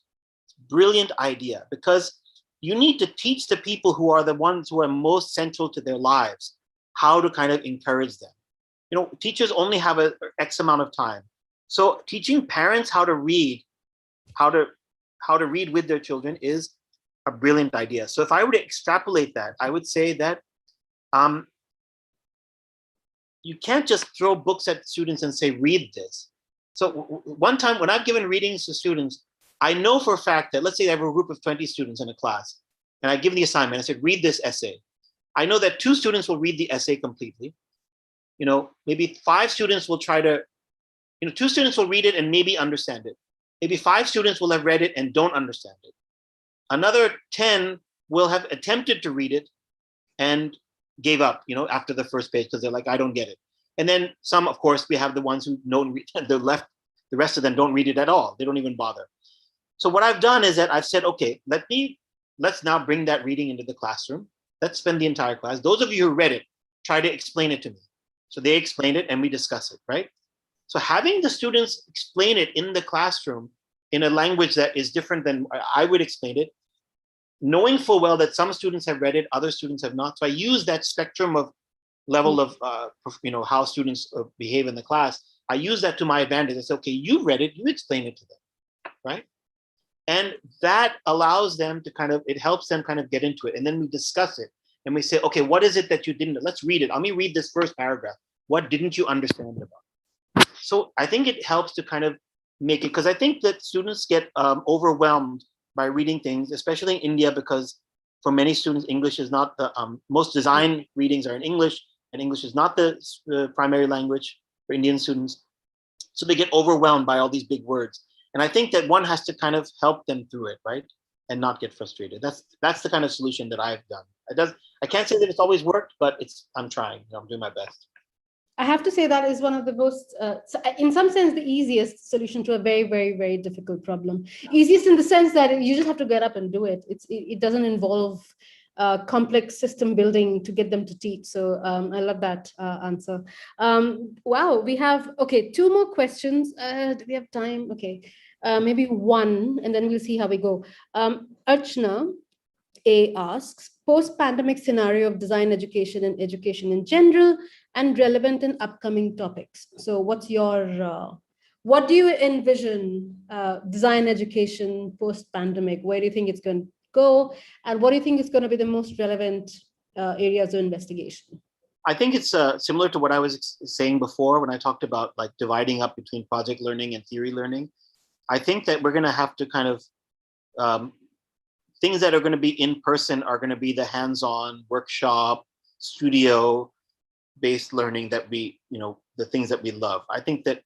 Brilliant idea, because you need to teach the people who are the ones who are most central to their lives how to kind of encourage them. Teachers only have a X amount of time. So teaching parents how to read with their children is a brilliant idea. So if I were to extrapolate that, I would say that you can't just throw books at students and say, read this. So one time when I've given readings to students, I know for a fact that, let's say I have a group of 20 students in a class, and I give them the assignment, I said, read this essay. I know that 2 students will read the essay completely. Maybe 5 students will try to, 2 students will read it and maybe understand it. Maybe 5 students will have read it and don't understand it. Another 10 will have attempted to read it and gave up, after the first page, because they're like, I don't get it. And then some, of course, we have the ones who don't read, the rest of them don't read it at all. They don't even bother. So what I've done is that I've said, okay, let's now bring that reading into the classroom. Let's spend the entire class. Those of you who read it, try to explain it to me. So they explain it and we discuss it, right? So having the students explain it in the classroom in a language that is different than I would explain it, knowing full well that some students have read it, other students have not. So I use that spectrum of level of, how students behave in the class. I use that to my advantage. I say, okay, you read it, you explain it to them, right? And that allows them to it helps them kind of get into it. And then we discuss it and we say, okay, what is it that you didn't, let's read it. Let me read this first paragraph. What didn't you understand about it? So I think it helps to kind of make it, because I think that students get overwhelmed by reading things, especially in India, because for many students, English is not the, most design readings are in English, and English is not the primary language for Indian students. So they get overwhelmed by all these big words. And I think that one has to kind of help them through it, right? And not get frustrated. That's the kind of solution that I've done. I can't say that it's always worked, but I'm trying. I'm doing my best. I have to say that is one of the most, in some sense, the easiest solution to a very, very, very difficult problem. Easiest in the sense that you just have to get up and do it. It doesn't involve complex system building to get them to teach. So I love that answer. Wow, we have, okay, 2 more questions. Do we have time? Okay, maybe one, and then we'll see how we go. Archana A asks, post-pandemic scenario of design education and education in general and relevant and upcoming topics. So what's your, what do you envision design education post-pandemic? Where do you think it's going to go? And what do you think is going to be the most relevant areas of investigation? I think it's similar to what I was saying before when I talked about like dividing up between project learning and theory learning. I think that we're going to have to kind of, things that are going to be in person are going to be the hands-on workshop, studio-based learning that the things that we love. I think that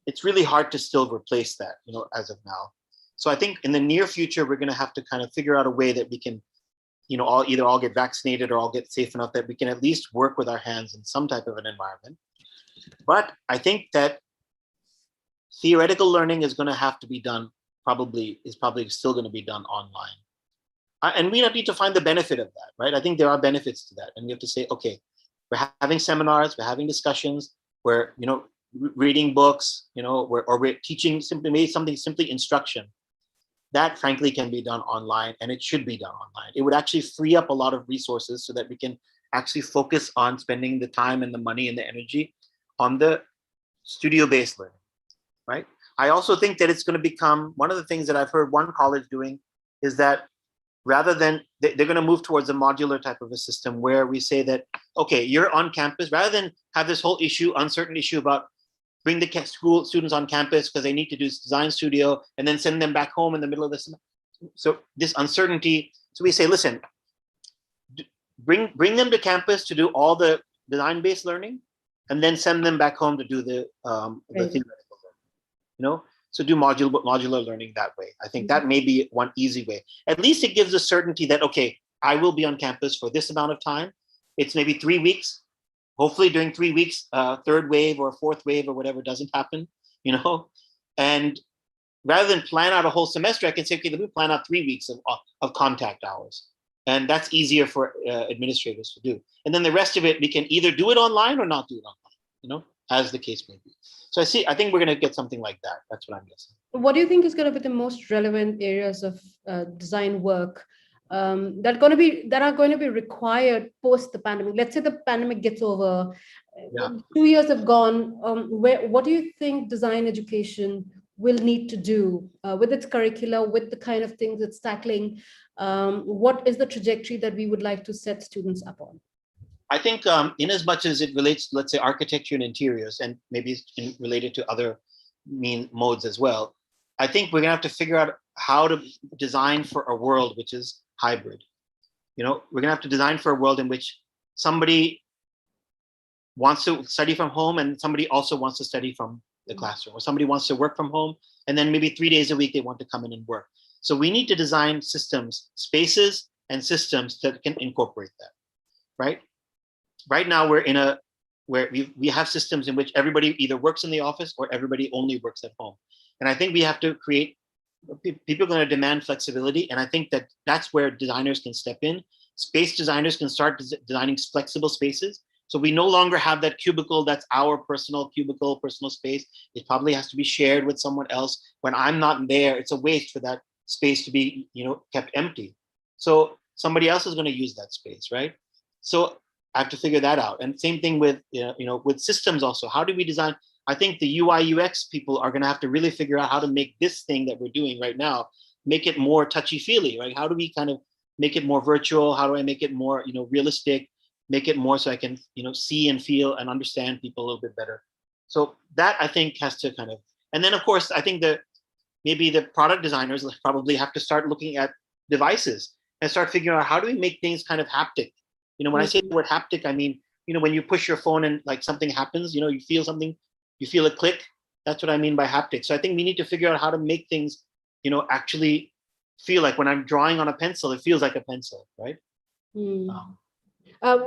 it's really hard to still replace that, as of now. So I think in the near future, we're going to have to kind of figure out a way that we can, all get vaccinated or all get safe enough that we can at least work with our hands in some type of an environment. But I think that theoretical learning is going to have to be done probably still going to be done online. And we need to find the benefit of that, right? I think there are benefits to that. And we have to say, okay, we're having seminars, we're having discussions, we're, reading books, we're teaching simply instruction. That frankly can be done online, and it should be done online. It would actually free up a lot of resources so that we can actually focus on spending the time and the money and the energy on the studio-based learning, right? I also think that it's going to become, one of the things that I've heard one college doing is that rather than, they're going to move towards a modular type of a system where we say that, okay, you're on campus, rather than have this whole uncertain issue about bring the school students on campus because they need to do design studio and then send them back home in the middle of the semester. So this uncertainty, so we say, listen, bring them to campus to do all the design-based learning and then send them back home to do the theoretical learning. So do modular learning that way. I think that may be one easy way. At least it gives a certainty that, okay, I will be on campus for this amount of time. It's maybe 3 weeks. Hopefully during 3 weeks, third wave or fourth wave or whatever doesn't happen, and rather than plan out a whole semester, I can say, okay, let me plan out 3 weeks of contact hours. And that's easier for administrators to do. And then the rest of it, we can either do it online or not do it online, as the case may be. So I think we're going to get something like that. That's what I'm guessing. What do you think is going to be the most relevant areas of design work that are going to be required post the pandemic? Let's say the pandemic gets over, 2 years have gone. What do you think design education will need to do with its curricula, with the kind of things it's tackling? What is the trajectory that we would like to set students up on? I think in as much as it relates, let's say, architecture and interiors, and maybe related to other modes as well, I think we're going to have to figure out how to design for a world which is hybrid. We're going to have to design for a world in which somebody wants to study from home and somebody also wants to study from the classroom, or somebody wants to work from home and then maybe 3 days a week they want to come in and work. So we need to design systems, spaces and systems that can incorporate that, right? Right now where we have systems in which everybody either works in the office or everybody only works at home. And I think we have to create, people are going to demand flexibility. And I think that that's where designers can step in. Space designers can start designing flexible spaces. So we no longer have that cubicle, that's our personal cubicle, personal space. It probably has to be shared with someone else. When I'm not there, it's a waste for that space to be, kept empty. So somebody else is going to use that space, right? So I have to figure that out. And same thing with, with systems also. How do we design? I think the UI UX people are going to have to really figure out how to make this thing that we're doing right now, make it more touchy-feely, right? How do we kind of make it more virtual? How do I make it more, realistic? Make it more so I can, see and feel and understand people a little bit better. So that I think has to kind of, and then of course, I think that maybe the product designers probably have to start looking at devices and start figuring out how do we make things kind of haptic. When I say the word haptic, I mean, when you push your phone and like something happens, you feel something, you feel a click, That's what I mean by haptics. So I think we need to figure out how to make things, actually feel like when I'm drawing on a pencil, it feels like a pencil, right?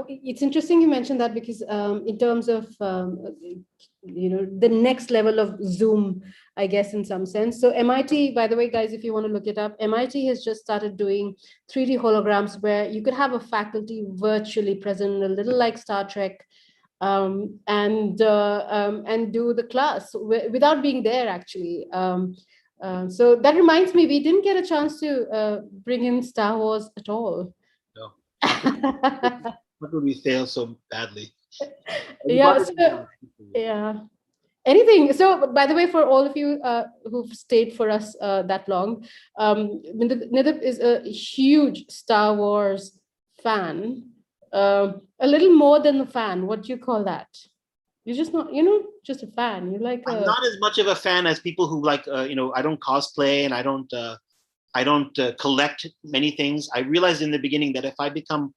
It's interesting you mentioned that because in terms of the next level of Zoom, I guess in some sense. So MIT, by the way, guys, if you want to look it up, MIT has just started doing 3D holograms where you could have a faculty virtually present, a little like Star Trek, and do the class without being there actually. So that reminds me, we didn't get a chance to bring in Star Wars at all. No. What would we fail so badly? Yeah. Anything. So, by the way, for all of you who've stayed for us that long, Nidhip is a huge Star Wars fan. A little more than a fan. What do you call that? You're just not, just a fan. You're like I'm not as much of a fan as people who like, I don't cosplay and I don't collect many things. I realized in the beginning that if I become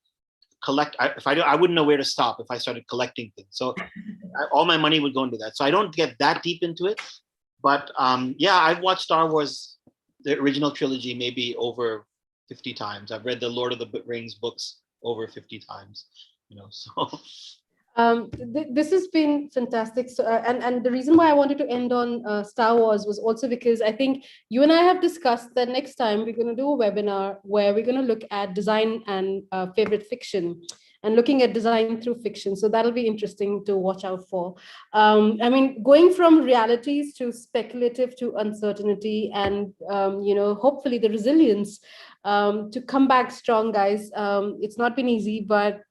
I wouldn't know where to stop if I started collecting things. So all my money would go into that. So I don't get that deep into it. But I've watched Star Wars, the original trilogy, maybe over 50 times. I've read the Lord of the Rings books over 50 times. So. This has been fantastic. So, and the reason why I wanted to end on Star Wars was also because I think you and I have discussed that next time we're going to do a webinar where we're going to look at design and favorite fiction and looking at design through fiction. So that'll be interesting to watch out for. Going from realities to speculative to uncertainty and, hopefully the resilience to come back strong, guys. It's not been easy, but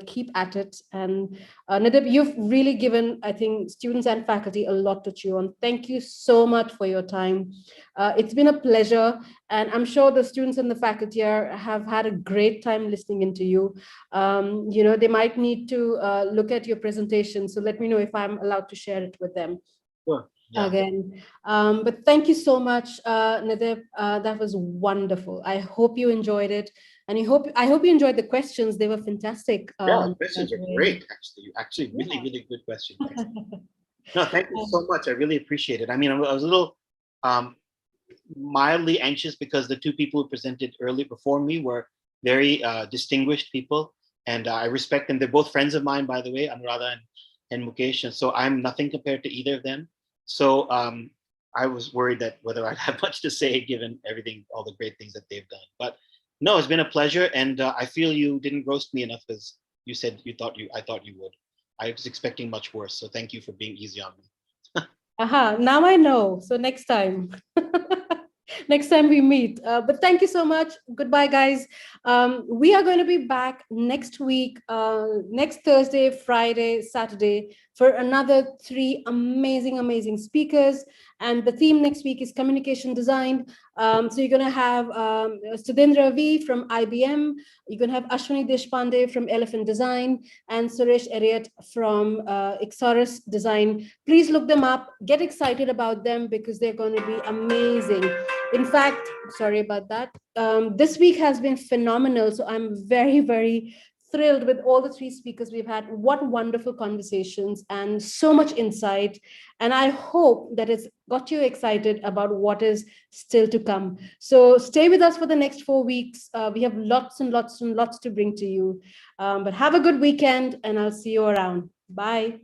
keep at it. And Nidhip, you've really given, I think, students and faculty a lot to chew on. Thank you so much for your time. It's been a pleasure. And I'm sure the students and the faculty have had a great time listening into you. They might need to look at your presentation. So let me know if I'm allowed to share it with them. Sure. Yeah. Again. But thank you so much, Nidhip. That was wonderful. I hope you enjoyed it. And I hope you enjoyed the questions. They were fantastic. The questions are great, actually. Really, really good questions. No, thank you so much. I really appreciate it. I was a little mildly anxious because the two people who presented early before me were very distinguished people. And I respect them. They're both friends of mine, by the way, Anuradha and Mukesh. And so I'm nothing compared to either of them. So I was worried that whether I'd have much to say given everything, all the great things that they've done. But no, it's been a pleasure. And I feel you didn't roast me enough as you said I thought you would. I was expecting much worse. So thank you for being easy on me. Now I know. So next time. Next time we meet. But thank you so much. Goodbye, guys. We are going to be back next week, next Thursday, Friday, Saturday, for another 3 amazing speakers. And the theme next week is communication design. So you're going to have Sudhindra V from IBM. You're going to have Ashwini Deshpande from Elephant Design and Suresh Ariat from Ixoris Design. Please look them up. Get excited about them because they're going to be amazing. In fact, sorry about that. This week has been phenomenal. So I'm very, very thrilled with all the 3 speakers we've had. What wonderful conversations and so much insight. And I hope that it's got you excited about what is still to come. So stay with us for the next 4 weeks. We have lots and lots and lots to bring to you. But have a good weekend and I'll see you around. Bye.